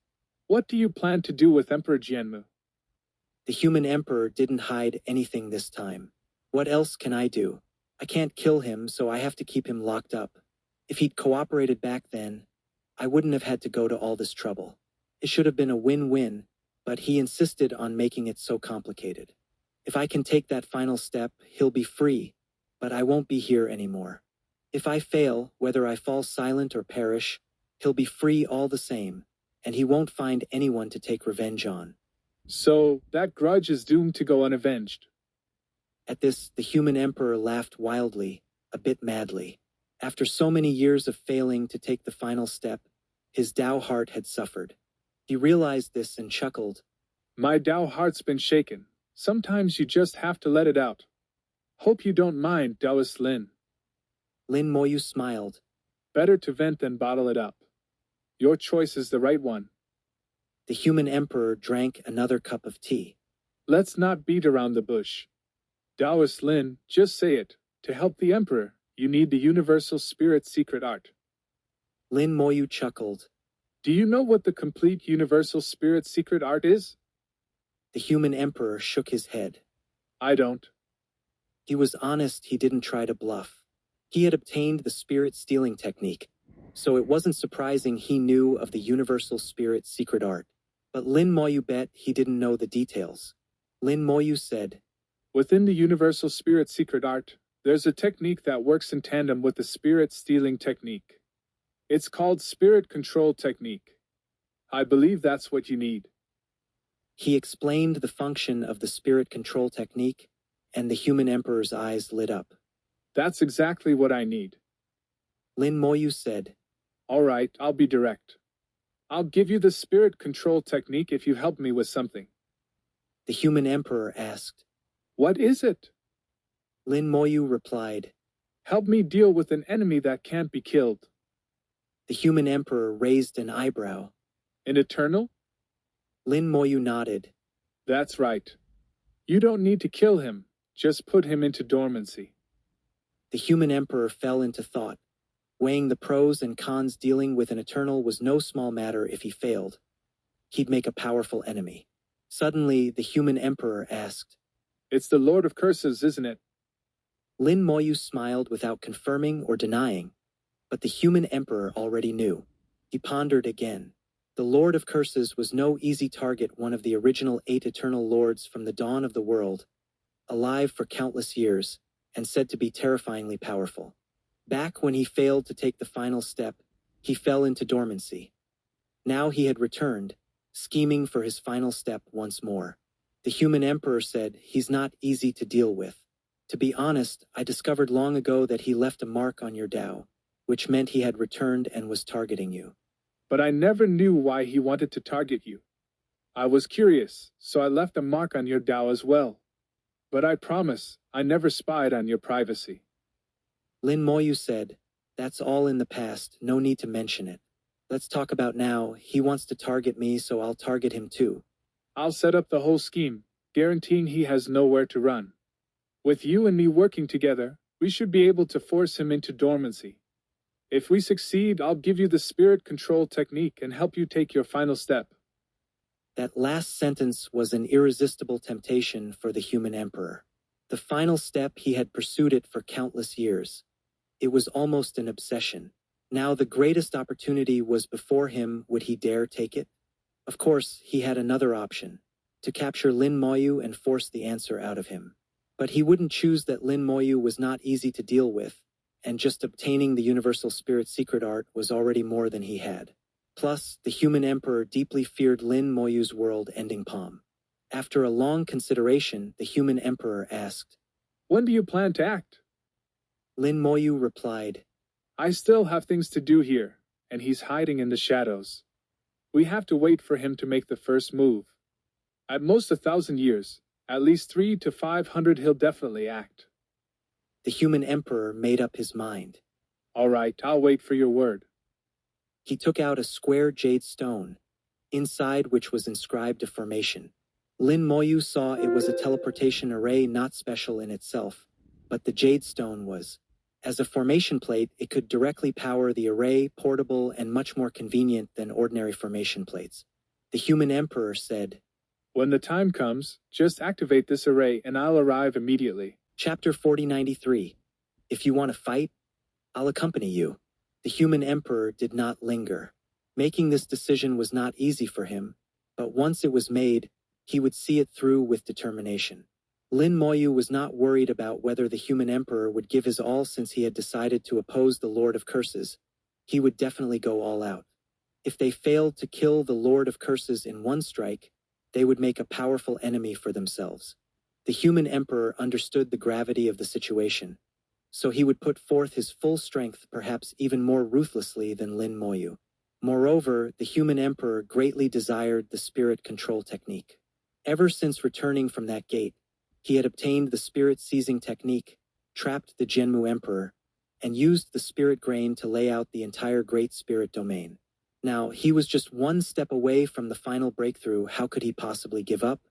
What do you plan to do with Emperor Jianmu? The human emperor didn't hide anything this time. What else can I do? I can't kill him, so I have to keep him locked up. If he'd cooperated back then, I wouldn't have had to go to all this trouble. It should have been a win-win, but he insisted on making it so complicated. If I can take that final step, he'll be free, but I won't be here anymore. If I fail, whether I fall silent or perish, he'll be free all the same, and he won't find anyone to take revenge on. So, that grudge is doomed to go unavenged. At this, the human emperor laughed wildly, a bit madly. After so many years of failing to take the final step, his Tao heart had suffered. He realized this and chuckled. My Tao heart's been shaken. Sometimes you just have to let it out. Hope you don't mind, Taoist Lin. Lin Moyu smiled. Better to vent than bottle it up. Your choice is the right one. The human emperor drank another cup of tea. Let's not beat around the bush. Taoist Lin, just say it. To help the emperor, you need the universal spirit secret art. Lin Moyu chuckled. Do you know what the complete universal spirit secret art is? The human emperor shook his head. I don't. He was honest, he didn't try to bluff. He had obtained the spirit stealing technique, so it wasn't surprising he knew of the universal spirit secret art. But Lin Moyu bet he didn't know the details. Lin Moyu said, Within the universal spirit secret art, there's a technique that works in tandem with the spirit stealing technique. It's called spirit control technique. I believe that's what you need. He explained the function of the spirit control technique, and the human emperor's eyes lit up. That's exactly what I need. Lin Moyu said, All right, I'll be direct. I'll give you the spirit control technique if you help me with something. The human emperor asked. What is it? Lin Moyu replied. Help me deal with an enemy that can't be killed. The human emperor raised an eyebrow. An eternal? Lin Moyu nodded. That's right. You don't need to kill him, just put him into dormancy. The human emperor fell into thought. Weighing the pros and cons, dealing with an eternal was no small matter. If he failed, he'd make a powerful enemy. Suddenly, the human emperor asked, It's the Lord of Curses, isn't it? Lin Moyu smiled without confirming or denying, but the human emperor already knew. He pondered again. The Lord of Curses was no easy target, one of the original 8 eternal lords from the dawn of the world, alive for countless years, and said to be terrifyingly powerful. Back when he failed to take the final step, he fell into dormancy. Now he had returned, scheming for his final step once more. The human emperor said, He's not easy to deal with. To be honest, I discovered long ago that he left a mark on your Tao, which meant he had returned and was targeting you. But I never knew why he wanted to target you. I was curious, so I left a mark on your Tao as well. But I promise, I never spied on your privacy. Lin Moyu said, That's all in the past, no need to mention it. Let's talk about now. He wants to target me, so I'll target him too. I'll set up the whole scheme, guaranteeing he has nowhere to run. With you and me working together, we should be able to force him into dormancy. If we succeed, I'll give you the spirit control technique and help you take your final step. That last sentence was an irresistible temptation for the human emperor. The final step, he had pursued it for countless years. It was almost an obsession. Now the greatest opportunity was before him. Would he dare take it? Of course, he had another option, to capture Lin Moyu and force the answer out of him. But he wouldn't choose that. Lin Moyu was not easy to deal with, and just obtaining the universal spirit secret art was already more than he had. Plus, the human emperor deeply feared Lin Moyu's world-ending palm. After a long consideration, the human emperor asked, When do you plan to act? Lin Moyu replied, I still have things to do here, and he's hiding in the shadows. We have to wait for him to make the first move. At most 1,000 years, at least 300 to 500, he'll definitely act. The human emperor made up his mind. All right, I'll wait for your word. He took out a square jade stone, inside which was inscribed a formation. Lin Moyu saw it was a teleportation array, not special in itself, but the jade stone was. As a formation plate, it could directly power the array, portable and much more convenient than ordinary formation plates. The human emperor said, When the time comes, just activate this array and I'll arrive immediately. Chapter 4093. If you want to fight, I'll accompany you. The human emperor did not linger. Making this decision was not easy for him, but once it was made, he would see it through with determination. Lin Moyu was not worried about whether the human emperor would give his all since he had decided to oppose the Lord of Curses. He would definitely go all out. If they failed to kill the Lord of Curses in one strike, they would make a powerful enemy for themselves. The human emperor understood the gravity of the situation, so he would put forth his full strength perhaps even more ruthlessly than Lin Moyu. Moreover, the human emperor greatly desired the spirit control technique. Ever since returning from that gate, he had obtained the spirit seizing technique, trapped the Genmu emperor, and used the spirit grain to lay out the entire great spirit domain. Now, he was just one step away from the final breakthrough. How could he possibly give up?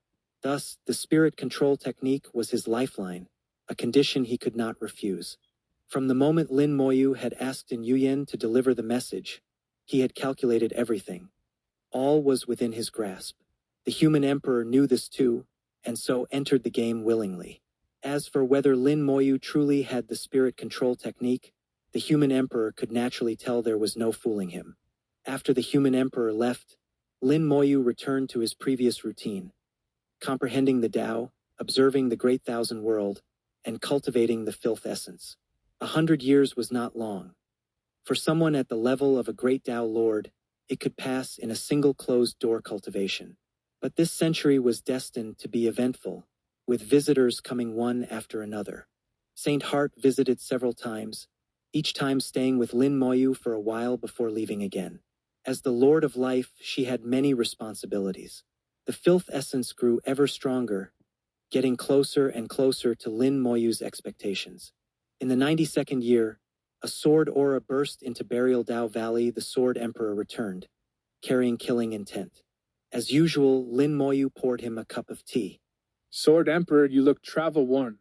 Thus, the spirit control technique was his lifeline, a condition he could not refuse. From the moment Lin Moyu had asked Tun Yuan to deliver the message, he had calculated everything. All was within his grasp. The human emperor knew this too, and so entered the game willingly. As for whether Lin Moyu truly had the spirit control technique, the human emperor could naturally tell there was no fooling him. After the human emperor left, Lin Moyu returned to his previous routine, comprehending the Tao, observing the Great Thousand World, and cultivating the filth essence. 100 years was not long. For someone at the level of a great Tao Lord, it could pass in a single closed-door cultivation. But this century was destined to be eventful, with visitors coming one after another. Saint Hart visited several times, each time staying with Lin Moyu for a while before leaving again. As the Lord of Life, she had many responsibilities. The filth essence grew ever stronger, getting closer and closer to Lin Moyu's expectations. In the 92nd year, a sword aura burst into Burial Dao Valley. The Sword Emperor returned, carrying killing intent. As usual, Lin Moyu poured him a cup of tea. Sword Emperor, you look travel-worn.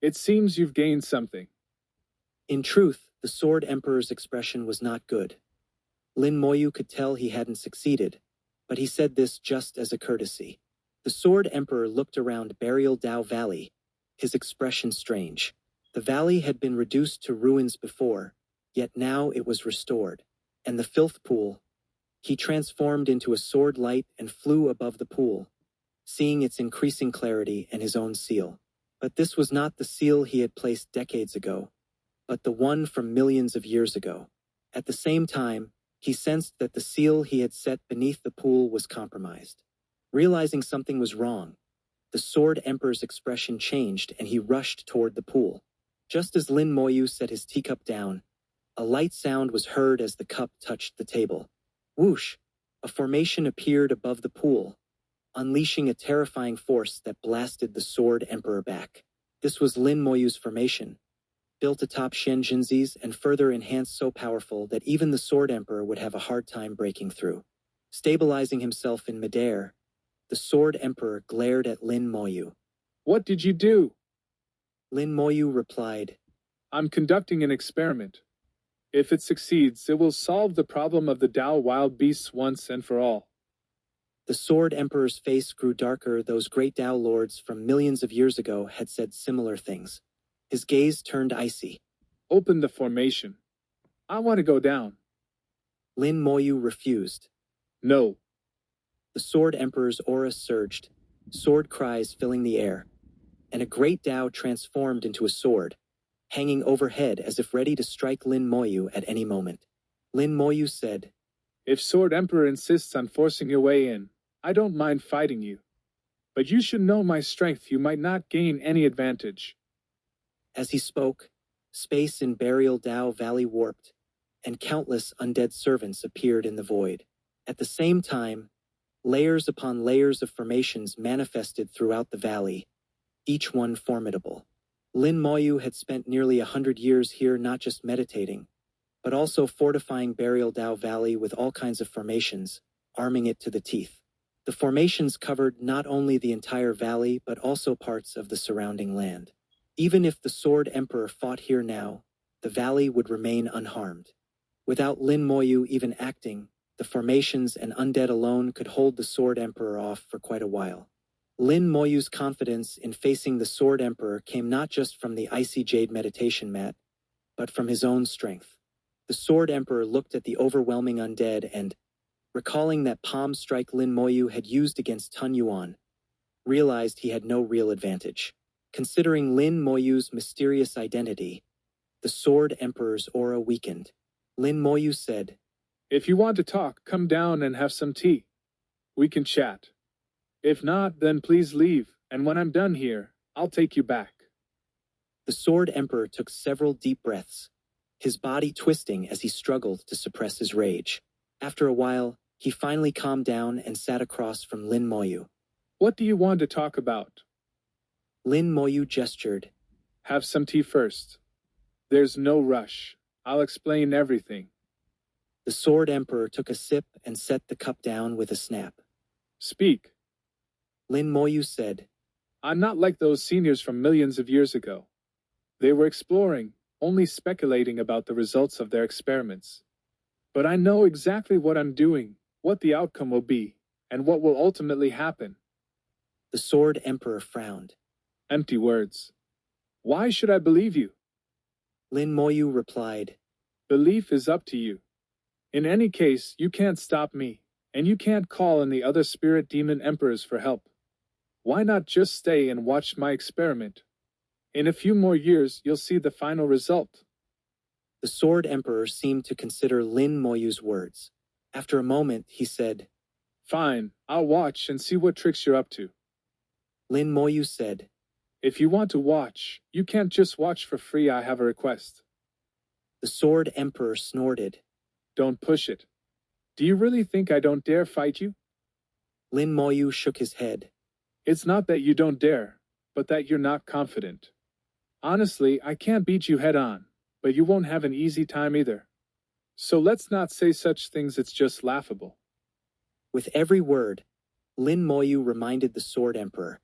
It seems you've gained something. In truth, the Sword Emperor's expression was not good. Lin Moyu could tell he hadn't succeeded, but he said this just as a courtesy. The Sword Emperor looked around Burial Dao Valley, his expression strange. The valley had been reduced to ruins before, yet now it was restored. And the filth pool, he transformed into a sword light and flew above the pool, seeing its increasing clarity and his own seal. But this was not the seal he had placed decades ago, but the one from millions of years ago. At the same time, he sensed that the seal he had set beneath the pool was compromised. Realizing something was wrong, the Sword Emperor's expression changed and he rushed toward the pool. Just as Lin Moyu set his teacup down, a light sound was heard as the cup touched the table. Whoosh! A formation appeared above the pool, unleashing a terrifying force that blasted the Sword Emperor back. This was Lin Moyu's formation, built atop Shen Jinzi's and further enhanced so powerful that even the Sword Emperor would have a hard time breaking through. Stabilizing himself in midair, the Sword Emperor glared at Lin Moyu. What did you do? Lin Moyu replied, I'm conducting an experiment. If it succeeds, it will solve the problem of the Tao wild beasts once and for all. The Sword Emperor's face grew darker. Those great Tao lords from millions of years ago had said similar things. His gaze turned icy. Open the formation. I want to go down. Lin Moyu refused. No. The Sword Emperor's aura surged, sword cries filling the air, and a great Tao transformed into a sword, hanging overhead as if ready to strike Lin Moyu at any moment. Lin Moyu said, If Sword Emperor insists on forcing your way in, I don't mind fighting you. But you should know my strength. You might not gain any advantage. As he spoke, space in Burial Dao Valley warped, and countless undead servants appeared in the void. At the same time, layers upon layers of formations manifested throughout the valley, each one formidable. Lin Moyu had spent nearly 100 years here not just meditating, but also fortifying Burial Dao Valley with all kinds of formations, arming it to the teeth. The formations covered not only the entire valley but also parts of the surrounding land. Even if the Sword Emperor fought here now, the valley would remain unharmed. Without Lin Moyu even acting, the formations and undead alone could hold the Sword Emperor off for quite a while. Lin Moyu's confidence in facing the Sword Emperor came not just from the icy jade meditation mat, but from his own strength. The The Sword Emperor looked at the overwhelming undead and, recalling that palm strike Lin Moyu had used against Tun Yuan, realized he had no real advantage. Considering Lin Moyu's mysterious identity, the Sword Emperor's aura weakened. Lin Moyu said, "If you want to talk, come down and have some tea. We can chat. If not, then please leave, and when I'm done here, I'll take you back." The Sword Emperor took several deep breaths, his body twisting as he struggled to suppress his rage. After a while, he finally calmed down and sat across from Lin Moyu. "What do you want to talk about?" Lin Moyu gestured. "Have some tea first. There's no rush. I'll explain everything." The Sword Emperor took a sip and set the cup down with a snap. "Speak." Lin Moyu said, "I'm not like those seniors from millions of years ago. They were exploring, only speculating about the results of their experiments. But I know exactly what I'm doing, what the outcome will be, and what will ultimately happen." The Sword Emperor frowned. "Empty words. Why should I believe you?" Lin Moyu replied, "Belief is up to you. In any case, you can't stop me, and you can't call on the other spirit demon emperors for help. Why not just stay and watch my experiment? In a few more years, you'll see the final result." The Sword Emperor seemed to consider Lin Moyu's words. After a moment, he said, "Fine, I'll watch and see what tricks you're up to." Lin Moyu said, "If you want to watch, you can't just watch for free. I have a request." The Sword Emperor snorted. "Don't push it. Do you really think I don't dare fight you?" Lin Moyu shook his head. "It's not that you don't dare, but that you're not confident. Honestly, I can't beat you head on, but you won't have an easy time either. So let's not say such things, it's just laughable." With every word, Lin Moyu reminded the Sword Emperor.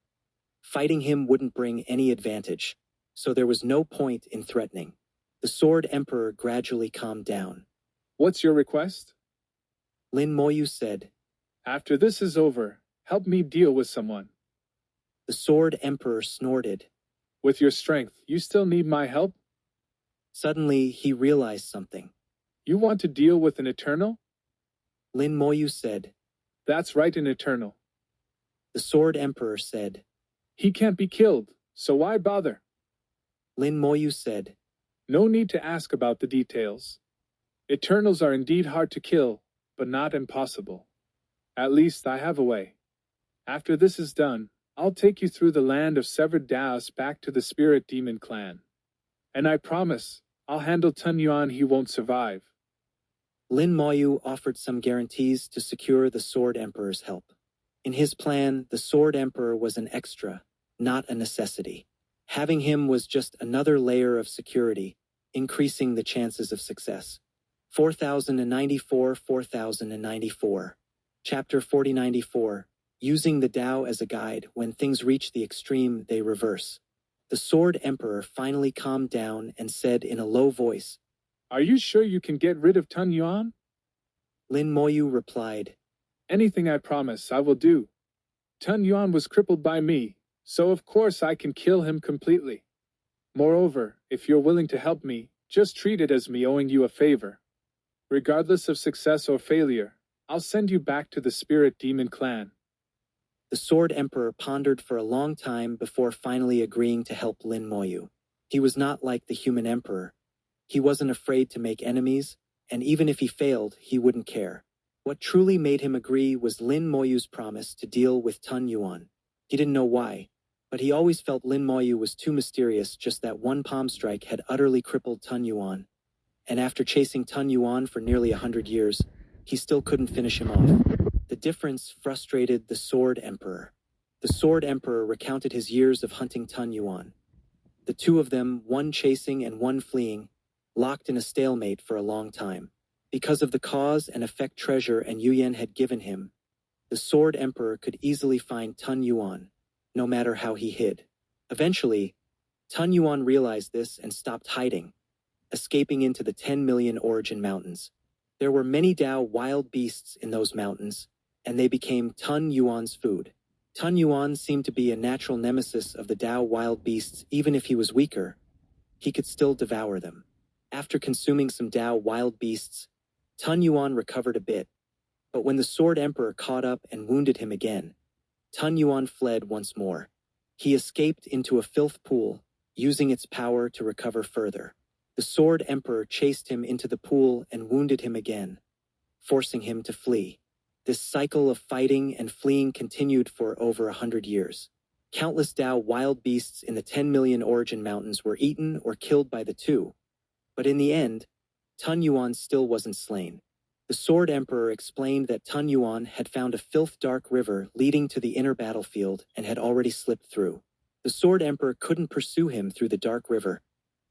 Fighting him wouldn't bring any advantage, so there was no point in threatening. The Sword Emperor gradually calmed down. "What's your request?" Lin Moyu said, "After this is over, help me deal with someone." The Sword Emperor snorted. "With your strength, you still need my help?" Suddenly, he realized something. "You want to deal with an Eternal?" Lin Moyu said. "That's right, an Eternal." The Sword Emperor said. "He can't be killed, so why bother?" Lin Moyu said. "No need to ask about the details. Eternals are indeed hard to kill, but not impossible. At least I have a way. After this is done, I'll take you through the land of severed Daos back to the Spirit Demon Clan. And I promise, I'll handle Tun Yuan, he won't survive." Lin Moyu offered some guarantees to secure the Sword Emperor's help. In his plan, the Sword Emperor was an extra, not a necessity. Having him was just another layer of security, increasing the chances of success. 4094. Chapter 4094. Using the Tao as a guide, when things reach the extreme, they reverse. The Sword Emperor finally calmed down and said in a low voice, "Are you sure you can get rid of Tun Yuan?" Lin Moyu replied, "Anything I promise, I will do. Tun Yuan was crippled by me, so of course I can kill him completely. Moreover, if you're willing to help me, just treat it as me owing you a favor. Regardless of success or failure, I'll send you back to the Spirit Demon Clan." The Sword Emperor pondered for a long time before finally agreeing to help Lin Moyu. He was not like the human emperor. He wasn't afraid to make enemies, and even if he failed, he wouldn't care. What truly made him agree was Lin Moyu's promise to deal with Tun Yuan. He didn't know why, but he always felt Lin Moyu was too mysterious. Just that one palm strike had utterly crippled Tun Yuan. And after chasing Tun Yuan for nearly 100 years, he still couldn't finish him off. The difference frustrated the Sword Emperor. The Sword Emperor recounted his years of hunting Tun Yuan. The two of them, one chasing and one fleeing, locked in a stalemate for a long time. Because of the cause and effect treasure and Yuyan had given him, the Sword Emperor could easily find Tun Yuan, no matter how he hid. Eventually, Tun Yuan realized this and stopped hiding, escaping into the 10 million Origin Mountains. There were many Tao wild beasts in those mountains, and they became Tun Yuan's food. Tun Yuan seemed to be a natural nemesis of the Tao wild beasts. Even if he was weaker, he could still devour them. After consuming some Dao wild beasts, Tun Yuan recovered a bit, but when the Sword Emperor caught up and wounded him again, Tun Yuan fled once more. He escaped into a filth pool, using its power to recover further. The Sword Emperor chased him into the pool and wounded him again, forcing him to flee. This cycle of fighting and fleeing continued for over 100 years. Countless Dao wild beasts in the 10 million origin mountains were eaten or killed by the two, but in the end, Tun Yuan still wasn't slain. The Sword Emperor explained that Tun Yuan had found a filth-dark river leading to the inner battlefield and had already slipped through. The Sword Emperor couldn't pursue him through the dark river,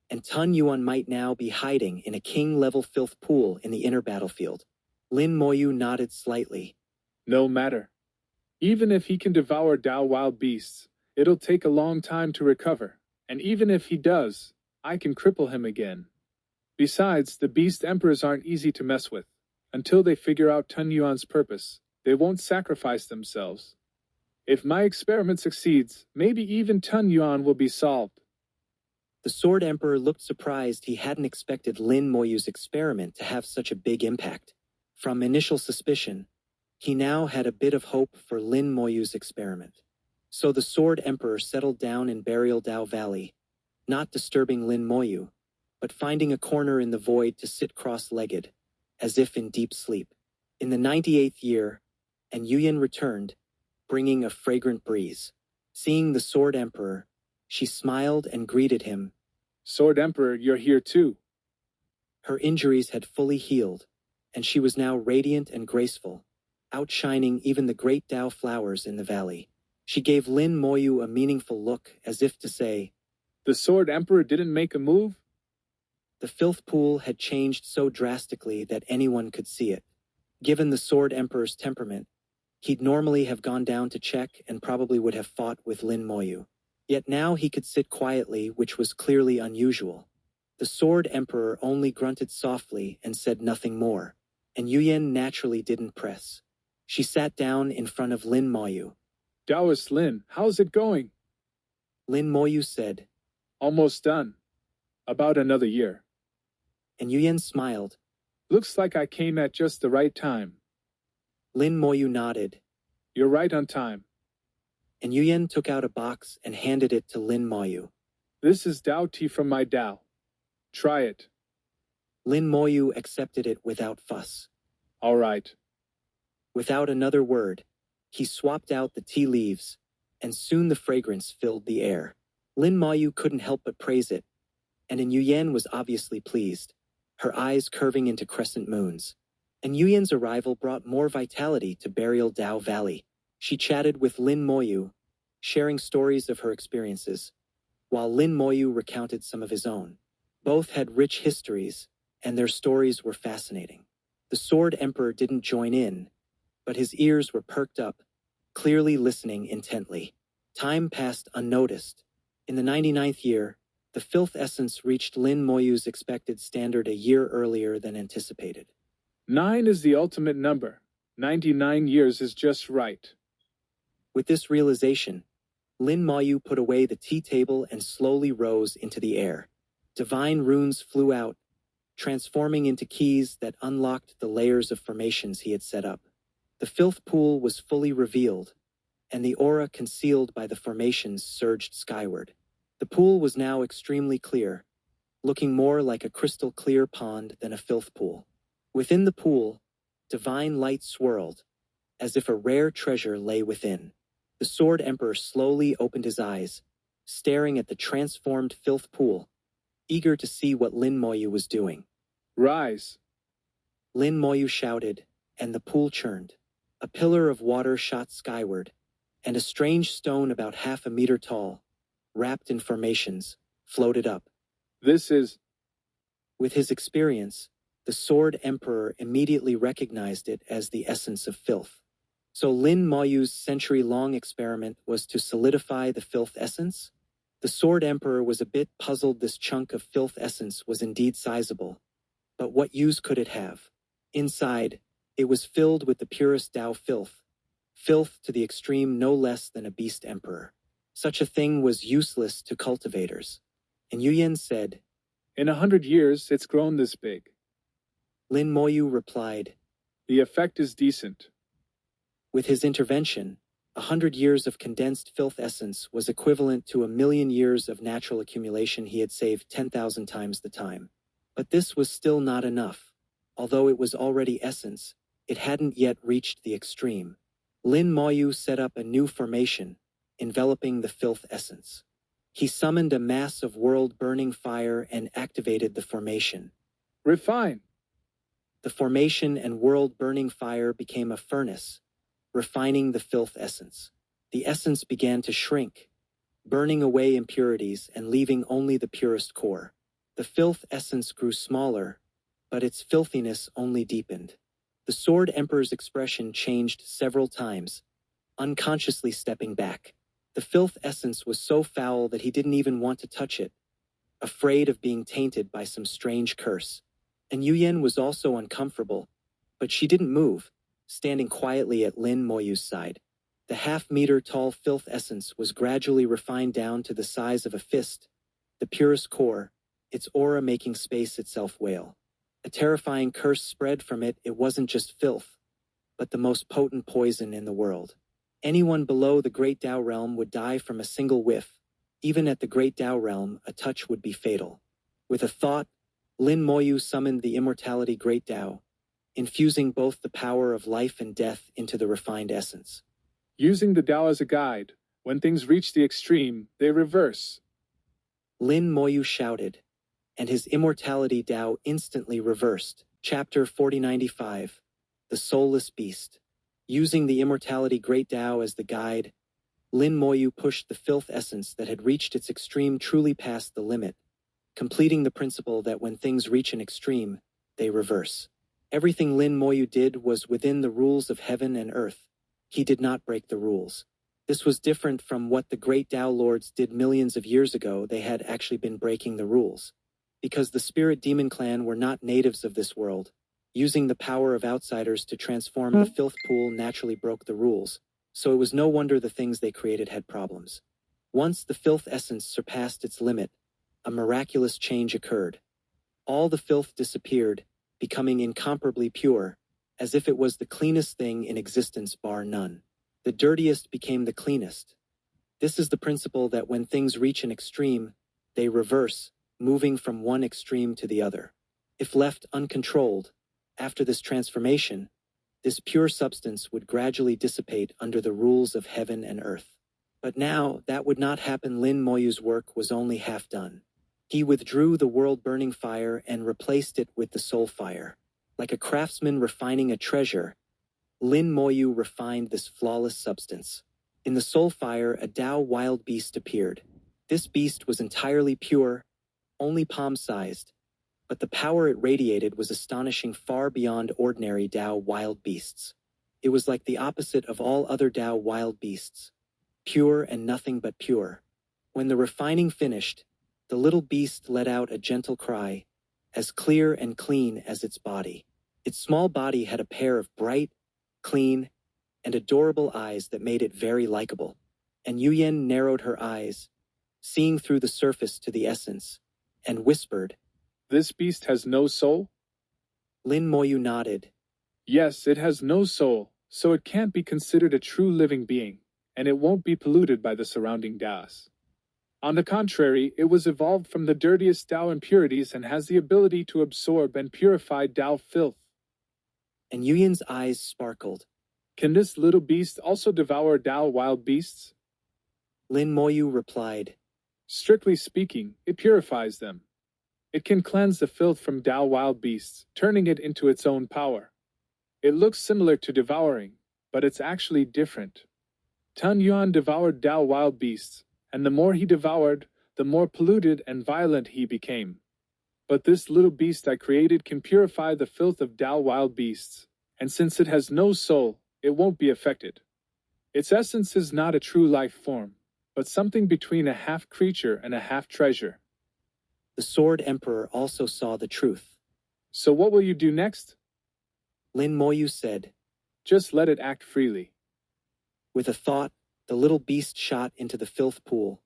and Tun Yuan might now be hiding in a king-level filth pool in the inner battlefield. Lin Moyu nodded slightly. No matter. Even if he can devour Dao wild beasts, it'll take a long time to recover, and even if he does, I can cripple him again. Besides, the beast emperors aren't easy to mess with. Until they figure out Tun Yuan's purpose, they won't sacrifice themselves. If my experiment succeeds, maybe even Tun Yuan will be solved. The Sword Emperor looked surprised. He hadn't expected Lin Moyu's experiment to have such a big impact. From initial suspicion, he now had a bit of hope for Lin Moyu's experiment. So the Sword Emperor settled down in Burial Dao Valley, not disturbing Lin Moyu, but finding a corner in the void to sit cross-legged, as if in deep sleep. In the 98th year, and Yuyan returned, bringing a fragrant breeze. Seeing the Sword Emperor, she smiled and greeted him. Sword Emperor, you're here too. Her injuries had fully healed, and she was now radiant and graceful, outshining even the great Dao flowers in the valley. She gave Lin Moyu a meaningful look, as if to say, The Sword Emperor didn't make a move? The filth pool had changed so drastically that anyone could see it. Given the Sword Emperor's temperament, he'd normally have gone down to check and probably would have fought with Lin Moyu. Yet now he could sit quietly, which was clearly unusual. The Sword Emperor only grunted softly and said nothing more, and Yuyan naturally didn't press. She sat down in front of Lin Moyu. Taoist Lin, how's it going? Lin Moyu said, Almost done. About another year. And Yuyan smiled. Looks like I came at just the right time. Lin Moyu nodded. You're right on time. And Yuyan took out a box and handed it to Lin Moyu. This is Dao tea from my Dao. Try it. Lin Moyu accepted it without fuss. All right. Without another word, he swapped out the tea leaves, and soon the fragrance filled the air. Lin Moyu couldn't help but praise it, and Yuyan was obviously pleased, her eyes curving into crescent moons. And Yuyan's arrival brought more vitality to Burial Dao Valley. She chatted with Lin Moyu, sharing stories of her experiences, while Lin Moyu recounted some of his own. Both had rich histories, and their stories were fascinating. The Sword Emperor didn't join in, but his ears were perked up, clearly listening intently. Time passed unnoticed. In the 99th year, the filth essence reached Lin Moyu's expected standard a year earlier than anticipated. 9 is the ultimate number. 99 years is just right. With this realization, Lin Moyu put away the tea table and slowly rose into the air. Divine runes flew out, transforming into keys that unlocked the layers of formations he had set up. The filth pool was fully revealed, and the aura concealed by the formations surged skyward. The pool was now extremely clear, looking more like a crystal-clear pond than a filth pool. Within the pool, divine light swirled, as if a rare treasure lay within. The Sword Emperor slowly opened his eyes, staring at the transformed filth pool, eager to see what Lin Moyu was doing. Rise. Lin Moyu shouted, and the pool churned. A pillar of water shot skyward, and a strange stone about half a meter tall, wrapped in formations, floated up. This is... With his experience, the Sword Emperor immediately recognized it as the essence of filth. So Lin Moyu's century-long experiment was to solidify the filth essence? The Sword Emperor was a bit puzzled. This chunk of filth essence was indeed sizable, but what use could it have? Inside, it was filled with the purest Dao filth, filth to the extreme no less than a beast emperor. Such a thing was useless to cultivators. And Yuyan said, In 100 years, it's grown this big. Lin Moyu replied. The effect is decent. With his intervention, 100 years of condensed filth essence was equivalent to 1,000,000 years of natural accumulation. He had saved 10,000 times the time. But this was still not enough. Although it was already essence, it hadn't yet reached the extreme. Lin Moyu set up a new formation, enveloping the filth essence. He summoned a mass of world-burning fire and activated the formation. Refine. The formation and world-burning fire became a furnace, refining the filth essence. The essence began to shrink, burning away impurities and leaving only the purest core. The filth essence grew smaller, but its filthiness only deepened. The Sword Emperor's expression changed several times, unconsciously stepping back. The filth essence was so foul that he didn't even want to touch it, afraid of being tainted by some strange curse. And Yuyan was also uncomfortable, but she didn't move, standing quietly at Lin Moyu's side. The half-meter-tall filth essence was gradually refined down to the size of a fist, the purest core, its aura making space itself wail. A terrifying curse spread from it. It wasn't just filth, but the most potent poison in the world. Anyone below the Great Tao Realm would die from a single whiff. Even at the Great Tao Realm, a touch would be fatal. With a thought, Lin Moyu summoned the immortality Great Tao, infusing both the power of life and death into the refined essence. Using the Tao as a guide, when things reach the extreme, they reverse. Lin Moyu shouted, and his immortality Tao instantly reversed. Chapter 4095, The Soulless Beast. Using the immortality Great Tao as the guide, Lin Moyu pushed the filth essence that had reached its extreme truly past the limit, completing the principle that when things reach an extreme, they reverse. Everything Lin Moyu did was within the rules of heaven and earth. He did not break the rules. This was different from what the great Tao Lords did millions of years ago. They had actually been breaking the rules. Because the Spirit Demon Clan were not natives of this world, using the power of outsiders to transform the filth pool naturally broke the rules, so it was no wonder the things they created had problems. Once the filth essence surpassed its limit, a miraculous change occurred. All the filth disappeared, becoming incomparably pure, as if it was the cleanest thing in existence bar none. The dirtiest became the cleanest. This is the principle that when things reach an extreme, they reverse, moving from one extreme to the other. If left uncontrolled, after this transformation, this pure substance would gradually dissipate under the rules of heaven and earth. But now, that would not happen. Lin Moyu's work was only half done. He withdrew the world-burning fire and replaced it with the soul fire. Like a craftsman refining a treasure, Lin Moyu refined this flawless substance. In the soul fire, a Tao wild beast appeared. This beast was entirely pure, only palm-sized, but the power it radiated was astonishing, far beyond ordinary Tao wild beasts. It was like the opposite of all other Tao wild beasts, pure and nothing but pure. When the refining finished, the little beast let out a gentle cry, as clear and clean as its body. Its small body had a pair of bright, clean, and adorable eyes that made it very likable. And Yuyan narrowed her eyes, seeing through the surface to the essence, and whispered, This beast has no soul? Lin Moyu nodded. Yes, it has no soul, so it can't be considered a true living being, and it won't be polluted by the surrounding Taos. On the contrary, it was evolved from the dirtiest Tao impurities and has the ability to absorb and purify Tao filth. And Yuyan's eyes sparkled. Can this little beast also devour Tao wild beasts? Lin Moyu replied, Strictly speaking, it purifies them. It can cleanse the filth from Tao wild beasts, turning it into its own power. It looks similar to devouring, but it's actually different. Tun Yuan devoured Tao wild beasts, and the more he devoured, the more polluted and violent he became. But this little beast I created can purify the filth of Tao wild beasts, and since it has no soul, it won't be affected. Its essence is not a true life form, but something between a half-creature and a half-treasure. The Sword Emperor also saw the truth. So what will you do next? Lin Moyu said. Just let it act freely. With a thought, the little beast shot into the filth pool,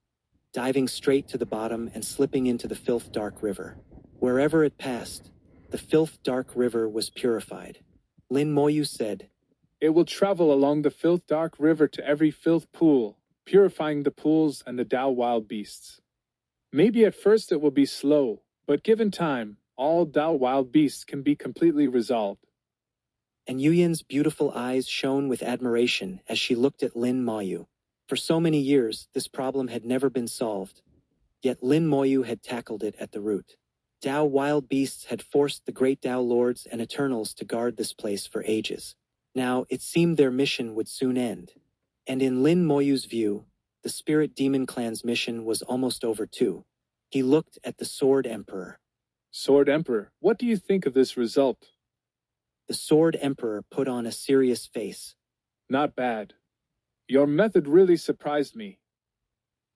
diving straight to the bottom and slipping into the filth dark river. Wherever it passed, the filth dark river was purified. Lin Moyu said, It will travel along the filth dark river to every filth pool, purifying the pools and the Dao wild beasts. Maybe at first it will be slow, but given time, all Dao wild beasts can be completely resolved. And Yuyan's beautiful eyes shone with admiration as she looked at Lin Moyu. For so many years, this problem had never been solved. Yet Lin Moyu had tackled it at the root. Dao wild beasts had forced the great Dao lords and eternals to guard this place for ages. Now, it seemed their mission would soon end. And in Lin Moyu's view, the Spirit Demon Clan's mission was almost over too. He looked at the Sword Emperor. Sword Emperor, what do you think of this result? The Sword Emperor put on a serious face. Not bad. Your method really surprised me.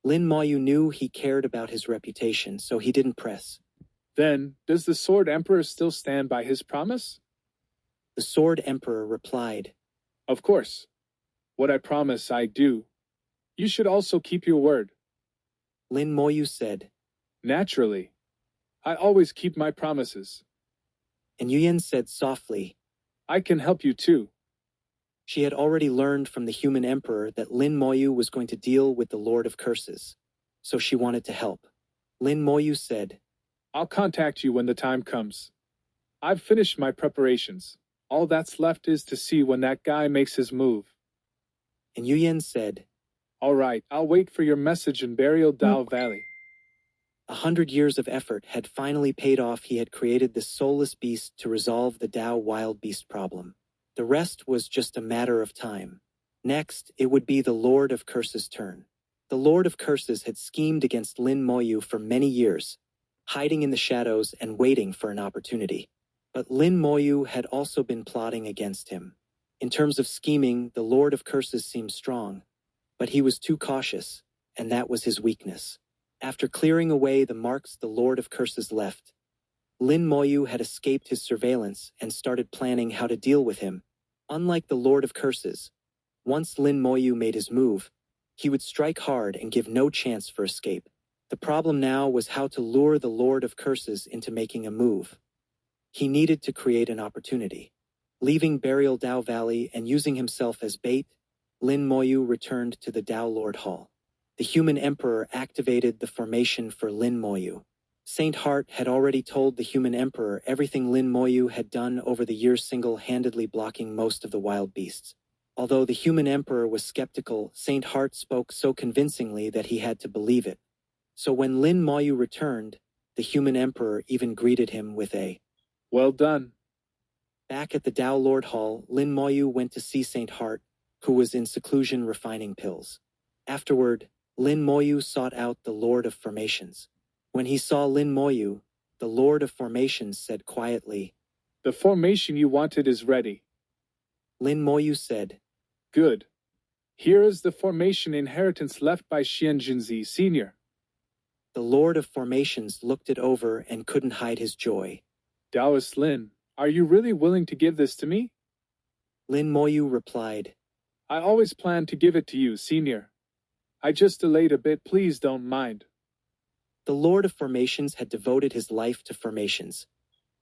Lin Moyu knew he cared about his reputation, so he didn't press. Then, does the Sword Emperor still stand by his promise? The Sword Emperor replied, Of course. What I promise, I do. You should also keep your word. Lin Moyu said, Naturally. I always keep my promises. And Yuyan said softly, I can help you too. She had already learned from the human emperor that Lin Moyu was going to deal with the Lord of Curses, so she wanted to help. Lin Moyu said, I'll contact you when the time comes. I've finished my preparations. All that's left is to see when that guy makes his move. And Yuyan said, All right, I'll wait for your message in Burial Dao Valley. 100 years of effort had finally paid off. He had created this soulless beast to resolve the Dao wild beast problem. The rest was just a matter of time. Next, it would be the Lord of Curses' turn. The Lord of Curses had schemed against Lin Moyu for many years, hiding in the shadows and waiting for an opportunity. But Lin Moyu had also been plotting against him. In terms of scheming, the Lord of Curses seemed strong, but he was too cautious, and that was his weakness. After clearing away the marks the Lord of Curses left, Lin Moyu had escaped his surveillance and started planning how to deal with him. Unlike the Lord of Curses, once Lin Moyu made his move, he would strike hard and give no chance for escape. The problem now was how to lure the Lord of Curses into making a move. He needed to create an opportunity. Leaving Burial Dao Valley and using himself as bait, Lin Moyu returned to the Dao Lord Hall. The human emperor activated the formation for Lin Moyu. Saint Heart had already told the human emperor everything Lin Moyu had done over the years, single-handedly blocking most of the wild beasts. Although the human emperor was skeptical, Saint Heart spoke so convincingly that he had to believe it. So when Lin Moyu returned, the human emperor even greeted him with a Well done. Back at the Dao Lord Hall, Lin Moyu went to see Saint Heart, who was in seclusion refining pills. Afterward, Lin Moyu sought out the Lord of Formations. When he saw Lin Moyu, the Lord of Formations said quietly, The formation you wanted is ready. Lin Moyu said, Good. Here is the formation inheritance left by Xianjunzi Sr. The Lord of Formations looked it over and couldn't hide his joy. Taoist Lin, are you really willing to give this to me? Lin Moyu replied, I always planned to give it to you, Senior. I just delayed a bit, please don't mind. The Lord of Formations had devoted his life to formations.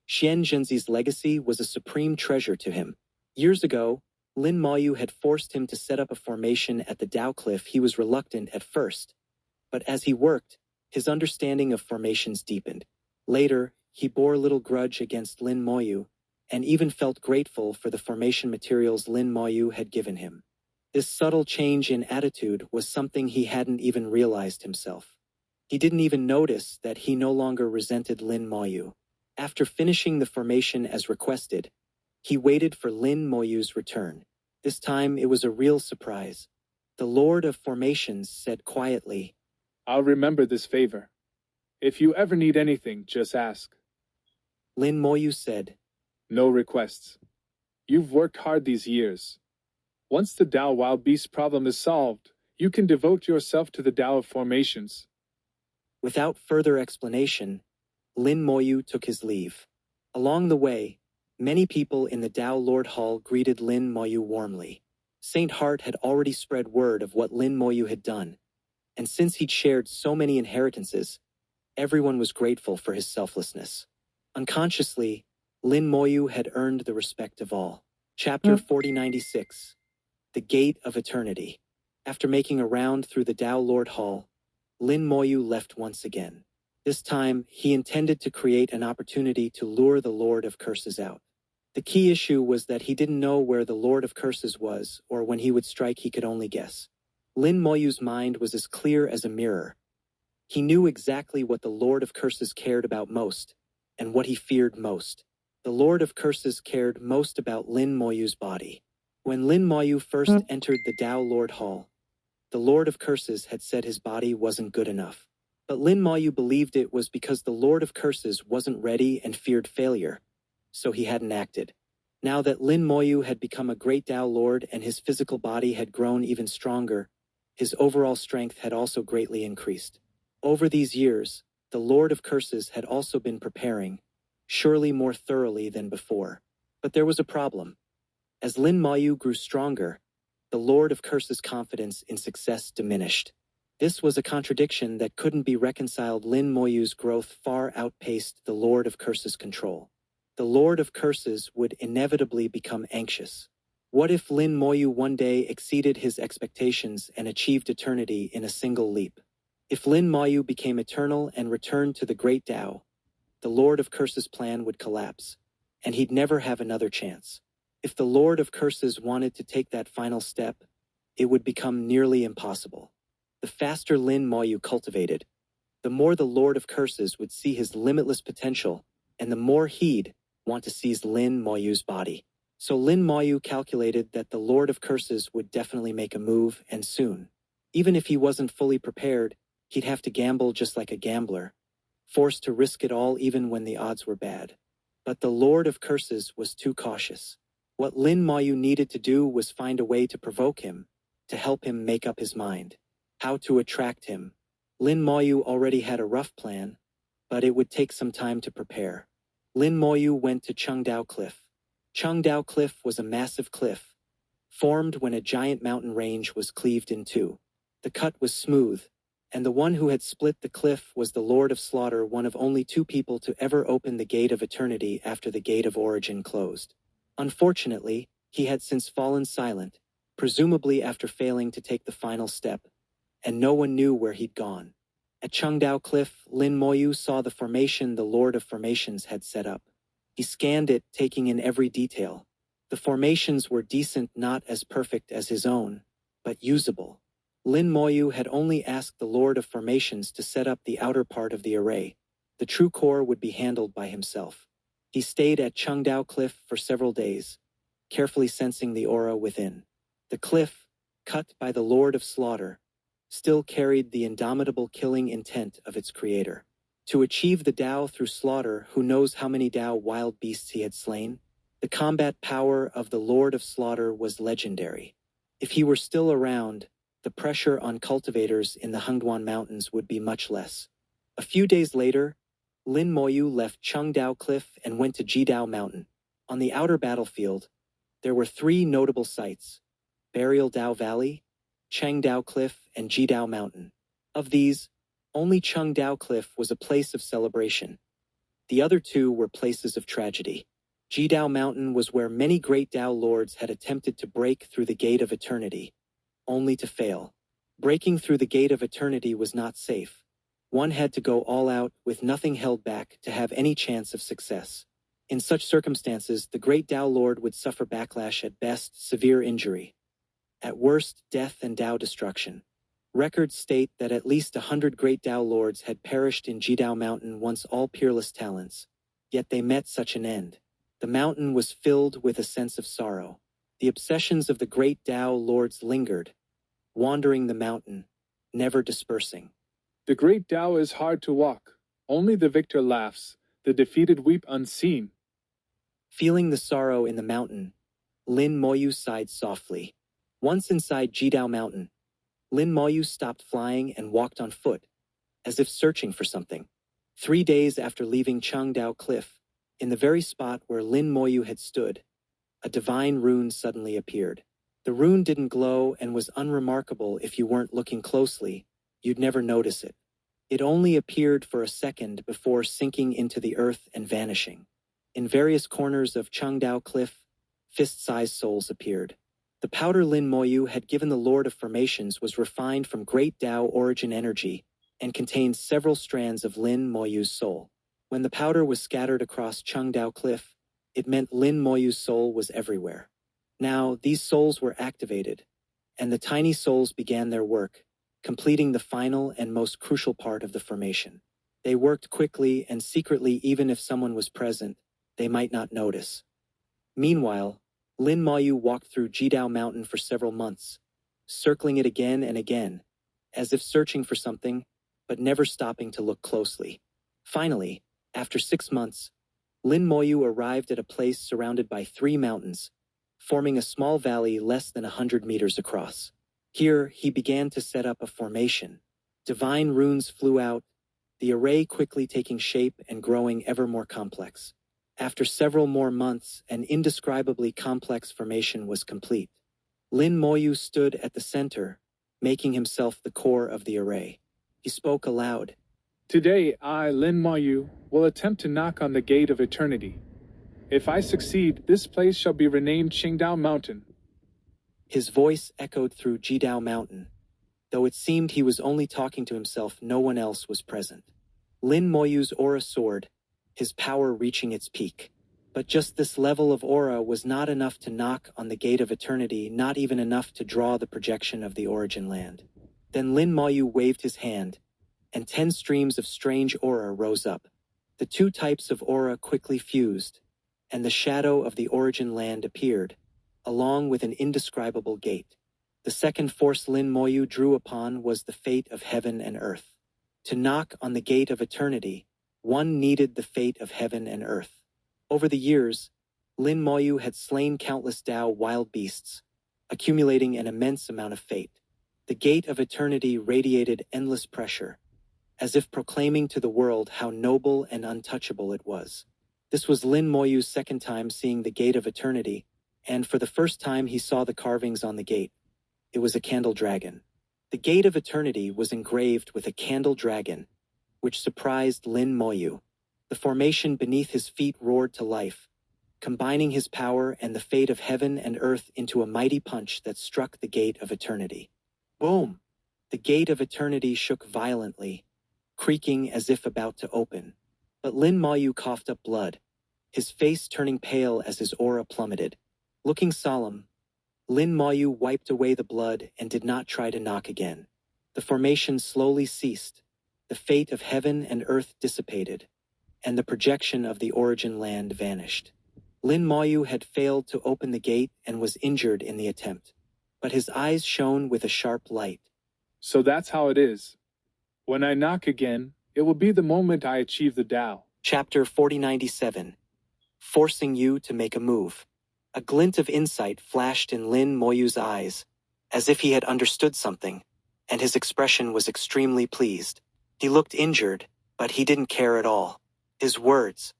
Xian Zhenzi's legacy was a supreme treasure to him. Years ago, Lin Moyu had forced him to set up a formation at the Dao Cliff. He was reluctant at first, but as he worked, his understanding of formations deepened. Later, he bore little grudge against Lin Moyu, and even felt grateful for the formation materials Lin Moyu had given him. This subtle change in attitude was something he hadn't even realized himself. He didn't even notice that he no longer resented Lin Moyu. After finishing the formation as requested, he waited for Lin Moyu's return. This time it was a real surprise. The Lord of Formations said quietly, I'll remember this favor. If you ever need anything, just ask. Lin Moyu said, No requests. You've worked hard these years. Once the Dao Wild Beast problem is solved, you can devote yourself to the Dao of Formations. Without further explanation, Lin Moyu took his leave. Along the way, many people in the Dao Lord Hall greeted Lin Moyu warmly. Saint Heart had already spread word of what Lin Moyu had done, and since he'd shared so many inheritances, everyone was grateful for his selflessness. Unconsciously, Lin Moyu had earned the respect of all. Chapter 4096. The Gate of Eternity. After making a round through the Tao Lord Hall, Lin Moyu left once again. This time, he intended to create an opportunity to lure the Lord of Curses out. The key issue was that he didn't know where the Lord of Curses was, or when he would strike he could only guess. Lin Moyu's mind was as clear as a mirror. He knew exactly what the Lord of Curses cared about most, and what he feared most. The Lord of Curses cared most about Lin Moyu's body. When Lin Moyu first entered the Tao Lord Hall, the Lord of Curses had said his body wasn't good enough. But Lin Moyu believed it was because the Lord of Curses wasn't ready and feared failure, so he hadn't acted. Now that Lin Moyu had become a great Tao Lord and his physical body had grown even stronger, his overall strength had also greatly increased. Over these years, the Lord of Curses had also been preparing, surely more thoroughly than before. But there was a problem. As Lin Moyu grew stronger, the Lord of Curses' confidence in success diminished. This was a contradiction that couldn't be reconciled. Lin Moyu's growth far outpaced the Lord of Curses' control. The Lord of Curses would inevitably become anxious. What if Lin Moyu one day exceeded his expectations and achieved eternity in a single leap? If Lin Moyu became eternal and returned to the Great Tao, the Lord of Curses' plan would collapse, and he'd never have another chance. If the Lord of Curses wanted to take that final step, it would become nearly impossible. The faster Lin Moyu cultivated, the more the Lord of Curses would see his limitless potential, and the more he'd want to seize Lin Moyu's body. So Lin Moyu calculated that the Lord of Curses would definitely make a move, and soon. Even if he wasn't fully prepared, he'd have to gamble just like a gambler, forced to risk it all even when the odds were bad. But the Lord of Curses was too cautious. What Lin Moyu needed to do was find a way to provoke him, to help him make up his mind. How to attract him. Lin Moyu already had a rough plan, but it would take some time to prepare. Lin Moyu went to Chengdao Cliff. Chengdao Cliff was a massive cliff, formed when a giant mountain range was cleaved in two. The cut was smooth, and the one who had split the cliff was the Lord of Slaughter, one of only two people to ever open the Gate of Eternity after the Gate of Origin closed. Unfortunately, he had since fallen silent, presumably after failing to take the final step, and no one knew where he'd gone. At Chengdao Cliff, Lin Moyu saw the formation the Lord of Formations had set up. He scanned it, taking in every detail. The formations were decent, not as perfect as his own, but usable. Lin Moyu had only asked the Lord of Formations to set up the outer part of the array. The true core would be handled by himself. He stayed at Chengdao Cliff for several days, carefully sensing the aura within. The cliff, cut by the Lord of Slaughter, still carried the indomitable killing intent of its creator. To achieve the Tao through slaughter, who knows how many Tao wild beasts he had slain? The combat power of the Lord of Slaughter was legendary. If he were still around, the pressure on cultivators in the Hengduan Mountains would be much less. A few days later, Lin Moyu left Chengdao Cliff and went to Jidao Mountain. On the outer battlefield, there were three notable sites: Burial Dao Valley, Chengdao Cliff, and Jidao Mountain. Of these, only Chengdao Cliff was a place of celebration. The other two were places of tragedy. Jidao Mountain was where many great Tao lords had attempted to break through the Gate of Eternity, only to fail. Breaking through the Gate of Eternity was not safe. One had to go all out, with nothing held back, to have any chance of success. In such circumstances, the great Tao Lord would suffer backlash, at best, severe injury. At worst, death and Tao destruction. Records state that at least 100 great Tao Lords had perished in Jidao Mountain, once all peerless talents. Yet they met such an end. The mountain was filled with a sense of sorrow. The obsessions of the great Tao Lords lingered, wandering the mountain, never dispersing. The great Tao is hard to walk. Only the victor laughs, the defeated weep unseen. Feeling the sorrow in the mountain, Lin Moyu sighed softly. Once inside Jidao Mountain, Lin Moyu stopped flying and walked on foot, as if searching for something. 3 days after leaving Chengdao Cliff, in the very spot where Lin Moyu had stood, a divine rune suddenly appeared. The rune didn't glow and was unremarkable. If you weren't looking closely, you'd never notice it. It only appeared for a second before sinking into the earth and vanishing. In various corners of Chengdao Cliff, fist-sized souls appeared. The powder Lin Moyu had given the Lord of Formations was refined from great Tao origin energy and contained several strands of Lin Moyu's soul. When the powder was scattered across Chengdao Cliff, it meant Lin Moyu's soul was everywhere. Now, these souls were activated, and the tiny souls began their work, completing the final and most crucial part of the formation. They worked quickly and secretly. Even if someone was present, they might not notice. Meanwhile, Lin Moyu walked through Jidao Mountain for several months, circling it again and again, as if searching for something, but never stopping to look closely. Finally, after 6 months, Lin Moyu arrived at a place surrounded by 3 mountains, forming a small valley less than 100 meters across. Here, he began to set up a formation. Divine runes flew out, the array quickly taking shape and growing ever more complex. After several more months, an indescribably complex formation was complete. Lin Moyu stood at the center, making himself the core of the array. He spoke aloud. Today, I, Lin Moyu, will attempt to knock on the gate of eternity. If I succeed, this place shall be renamed Qingdao Mountain. His voice echoed through Jidao Mountain. Though it seemed he was only talking to himself, no one else was present. Lin Moyu's aura soared, his power reaching its peak. But just this level of aura was not enough to knock on the gate of eternity, not even enough to draw the projection of the origin land. Then Lin Moyu waved his hand, and 10 streams of strange aura rose up. The 2 types of aura quickly fused, and the shadow of the origin land appeared, along with an indescribable gate. The second force Lin Moyu drew upon was the fate of heaven and earth. To knock on the gate of eternity, one needed the fate of heaven and earth. Over the years, Lin Moyu had slain countless Tao wild beasts, accumulating an immense amount of fate. The gate of eternity radiated endless pressure, as if proclaiming to the world how noble and untouchable it was. This was Lin Moyu's second time seeing the gate of eternity, and for the first time he saw the carvings on the gate. It was a candle dragon. The gate of eternity was engraved with a candle dragon, which surprised Lin Moyu. The formation beneath his feet roared to life, combining his power and the fate of heaven and earth into a mighty punch that struck the gate of eternity. Boom! The gate of eternity shook violently, creaking as if about to open. But Lin Moyu coughed up blood, his face turning pale as his aura plummeted. Looking solemn, Lin Moyu wiped away the blood and did not try to knock again. The formation slowly ceased, the fate of heaven and earth dissipated, and the projection of the origin land vanished. Lin Moyu had failed to open the gate and was injured in the attempt, but his eyes shone with a sharp light. So that's how it is. When I knock again, it will be the moment I achieve the Tao. Chapter 4097. Forcing you to make a move. A glint of insight flashed in Lin Moyu's eyes, as if he had understood something, and his expression was extremely pleased. He looked injured, but he didn't care at all. His words,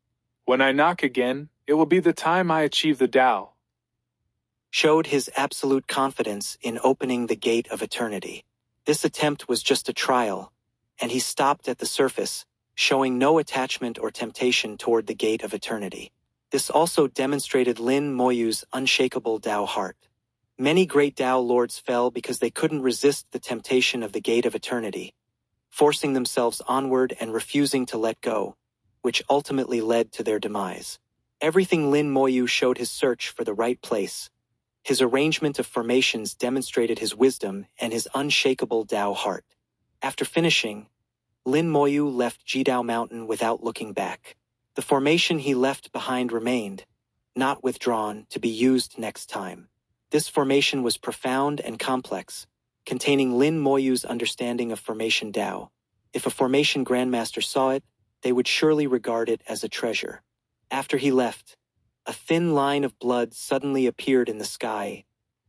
When I knock again, it will be the time I achieve the Tao, showed his absolute confidence in opening the gate of eternity. This attempt was just a trial, and he stopped at the surface, showing no attachment or temptation toward the gate of eternity. This also demonstrated Lin Moyu's unshakable Tao heart. Many great Tao lords fell because they couldn't resist the temptation of the gate of eternity, forcing themselves onward and refusing to let go, which ultimately led to their demise. Everything Lin Moyu showed his search for the right place. His arrangement of formations demonstrated his wisdom and his unshakable Tao heart. After finishing, Lin Moyu left Jidao Mountain without looking back. The formation he left behind remained, not withdrawn, to be used next time. This formation was profound and complex, containing Lin Moyu's understanding of formation Tao. If a formation grandmaster saw it, they would surely regard it as a treasure. After he left, a thin line of blood suddenly appeared in the sky,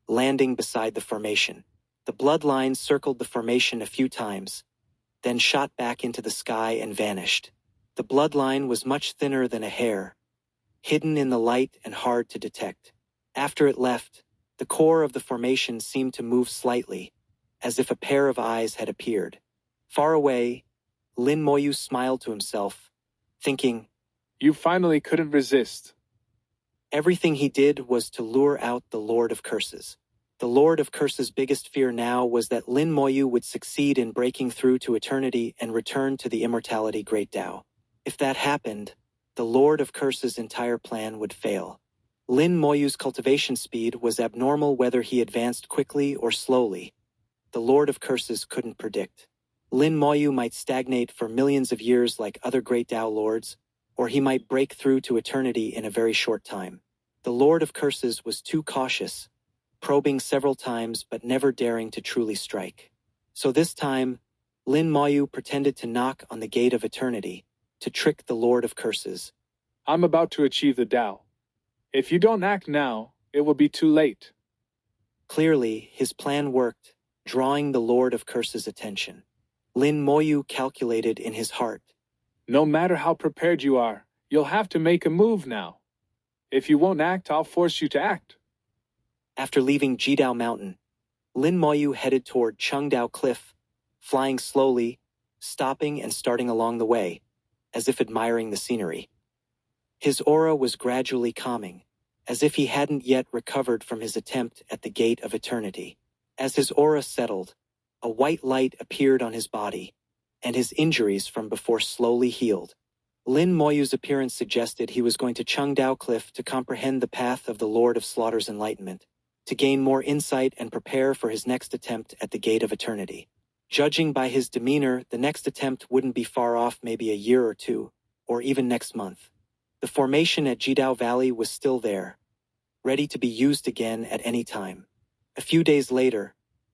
landing beside the formation. The bloodline circled the formation a few times, then shot back into the sky and vanished. The bloodline was much thinner than a hair, hidden in the light and hard to detect. After it left, the core of the formation seemed to move slightly, as if a pair of eyes had appeared. Far away, Lin Moyu smiled to himself, thinking, You finally couldn't resist. everything he did was to lure out the Lord of Curses. The Lord of Curses' biggest fear now was that Lin Moyu would succeed in breaking through to eternity and return to the immortality Great Tao. If that happened, the Lord of Curses' entire plan would fail. Lin Moyu's cultivation speed was abnormal whether he advanced quickly or slowly. The Lord of Curses couldn't predict. Lin Moyu might stagnate for millions of years like other Great Tao lords, or he might break through to eternity in a very short time. The Lord of Curses was too cautious, probing several times but never daring to truly strike. So this time, Lin Moyu pretended to knock on the gate of eternity, to trick the Lord of Curses. I'm about to achieve the Tao. If you don't act now, it will be too late. Clearly, his plan worked, drawing the Lord of Curses' attention. Lin Moyu calculated in his heart. No matter how prepared you are, you'll have to make a move now. If you won't act, I'll force you to act. After leaving Jidao Mountain, Lin Moyu headed toward Chengdao Cliff, flying slowly, stopping and starting along the way, as if admiring the scenery. His aura was gradually calming, as if he hadn't yet recovered from his attempt at the Gate of Eternity. As his aura settled, a white light appeared on his body, and his injuries from before slowly healed. Lin Moyu's appearance suggested he was going to Chengdao Cliff to comprehend the path of the Lord of Slaughter's enlightenment, to gain more insight and prepare for his next attempt at the Gate of Eternity. Judging by his demeanor, the next attempt wouldn't be far off, maybe a year or two, or even next month. The formation at Jidao Valley was still there, ready to be used again at any time. A few days later,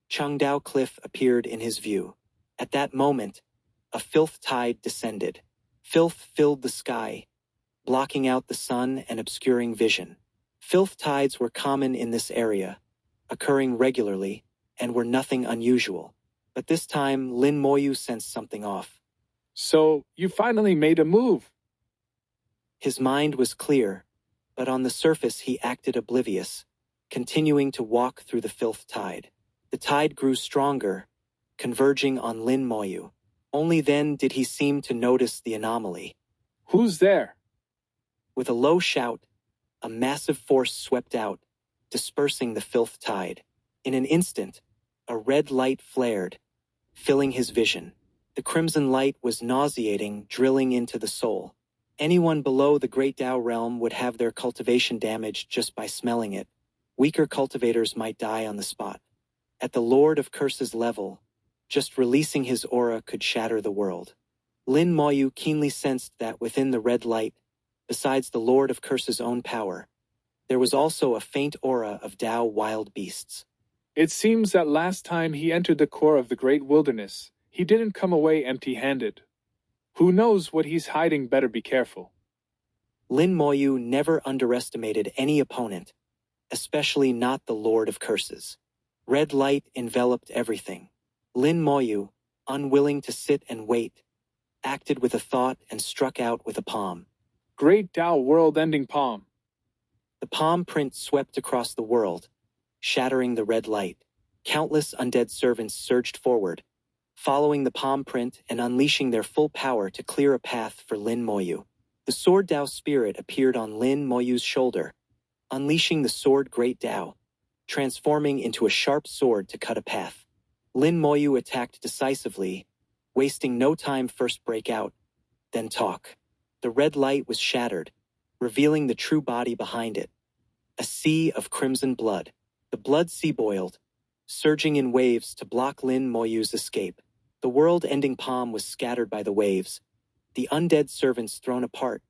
Chengdao Cliff appeared in his view. At that moment, a filth tide descended. Filth filled the sky, blocking out the sun and obscuring vision. Filth tides were common in this area, occurring regularly, and were nothing unusual. But this time, Lin Moyu sensed something off. So, you finally made a move. His mind was clear, but on the surface he acted oblivious, continuing to walk through the filth tide. The tide grew stronger, converging on Lin Moyu. Only then did he seem to notice the anomaly. Who's there? With a low shout, a massive force swept out, dispersing the filth tide. In an instant, a red light flared, filling his vision. The crimson light was nauseating, drilling into the soul. Anyone below the Great Tao realm would have their cultivation damaged just by smelling it. Weaker cultivators might die on the spot. At the Lord of Curses level, just releasing his aura could shatter the world. Lin Moyu keenly sensed that within the red light, besides the Lord of Curses' own power, there was also a faint aura of Tao wild beasts. It seems that last time he entered the core of the great wilderness, he didn't come away empty-handed. Who knows what he's hiding? Better be careful. Lin Moyu never underestimated any opponent, especially not the Lord of Curses. Red light enveloped everything. Lin Moyu, unwilling to sit and wait, acted with a thought and struck out with a palm. Great Tao world-ending palm. The palm print swept across the world, shattering the red light. Countless undead servants surged forward, following the palm print and unleashing their full power to clear a path for Lin Moyu. The Sword Tao spirit appeared on Lin Moyu's shoulder, unleashing the Sword Great Tao, transforming into a sharp sword to cut a path. Lin Moyu attacked decisively, wasting no time. First break out, then talk. The red light was shattered, revealing the true body behind it. A sea of crimson blood. The blood sea boiled, surging in waves to block Lin Moyu's escape. The world-ending palm was scattered by the waves, the undead servants thrown apart,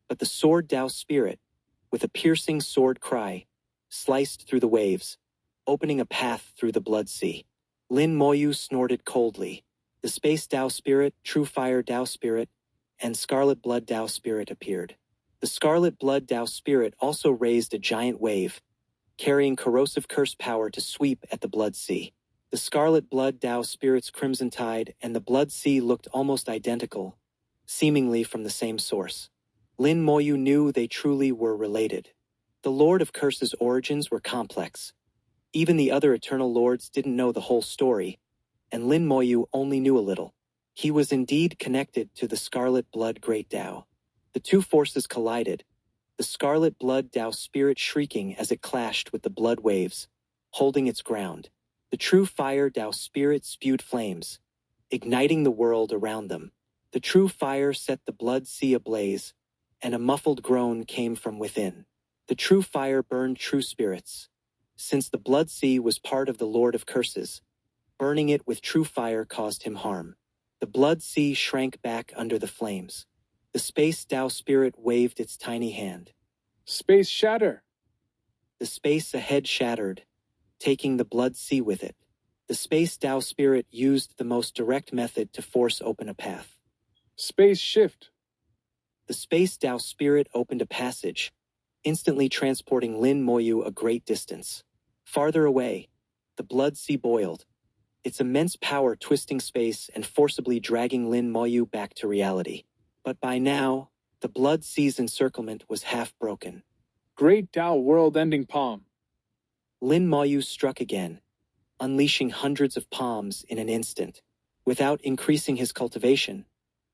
but the Sword Tao spirit, with a piercing sword cry, sliced through the waves, opening a path through the blood sea. Lin Moyu snorted coldly. The Space Tao spirit, True Fire Tao spirit, and Scarlet Blood Tao spirit appeared. The Scarlet Blood Tao spirit also raised a giant wave, carrying corrosive curse power to sweep at the blood sea. The Scarlet Blood Tao spirit's crimson tide and the blood sea looked almost identical, seemingly from the same source. Lin Moyu knew they truly were related. The Lord of Curses' origins were complex. Even the other Eternal Lords didn't know the whole story, and Lin Moyu only knew a little. He was indeed connected to the Scarlet Blood Great Tao. The two forces collided, the Scarlet Blood Tao spirit shrieking as it clashed with the blood waves, holding its ground. The true fire Tao spirit spewed flames, igniting the world around them. The true fire set the blood sea ablaze, and a muffled groan came from within. The true fire burned true spirits. Since the blood sea was part of the Lord of Curses, burning it with true fire caused him harm. The blood sea shrank back under the flames. The space Tao spirit waved its tiny hand. Space shatter! The space ahead shattered, taking the blood sea with it. The space Tao spirit used the most direct method to force open a path. Space shift! The space Tao spirit opened a passage, instantly transporting Lin Moyu a great distance. Farther away, the blood sea boiled, its immense power twisting space and forcibly dragging Lin Moyu back to reality. But by now, the blood sea's encirclement was half broken. Great Tao world-ending palm. Lin Moyu struck again, unleashing hundreds of palms in an instant. Without increasing his cultivation,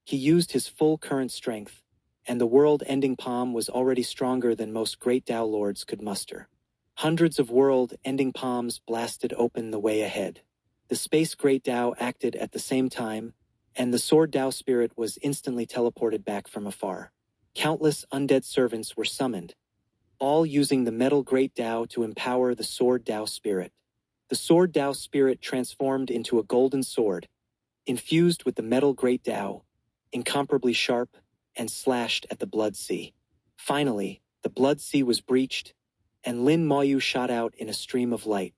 he used his full current strength, and the world-ending palm was already stronger than most great Tao lords could muster. Hundreds of world-ending palms blasted open the way ahead. The space great Tao acted at the same time, and the sword Tao spirit was instantly teleported back from afar. Countless undead servants were summoned, all using the metal great Tao to empower the sword Tao spirit. The sword Tao spirit transformed into a golden sword, infused with the metal great Tao, incomparably sharp, and slashed at the blood sea. Finally, the blood sea was breached, and Lin Moyu shot out in a stream of light.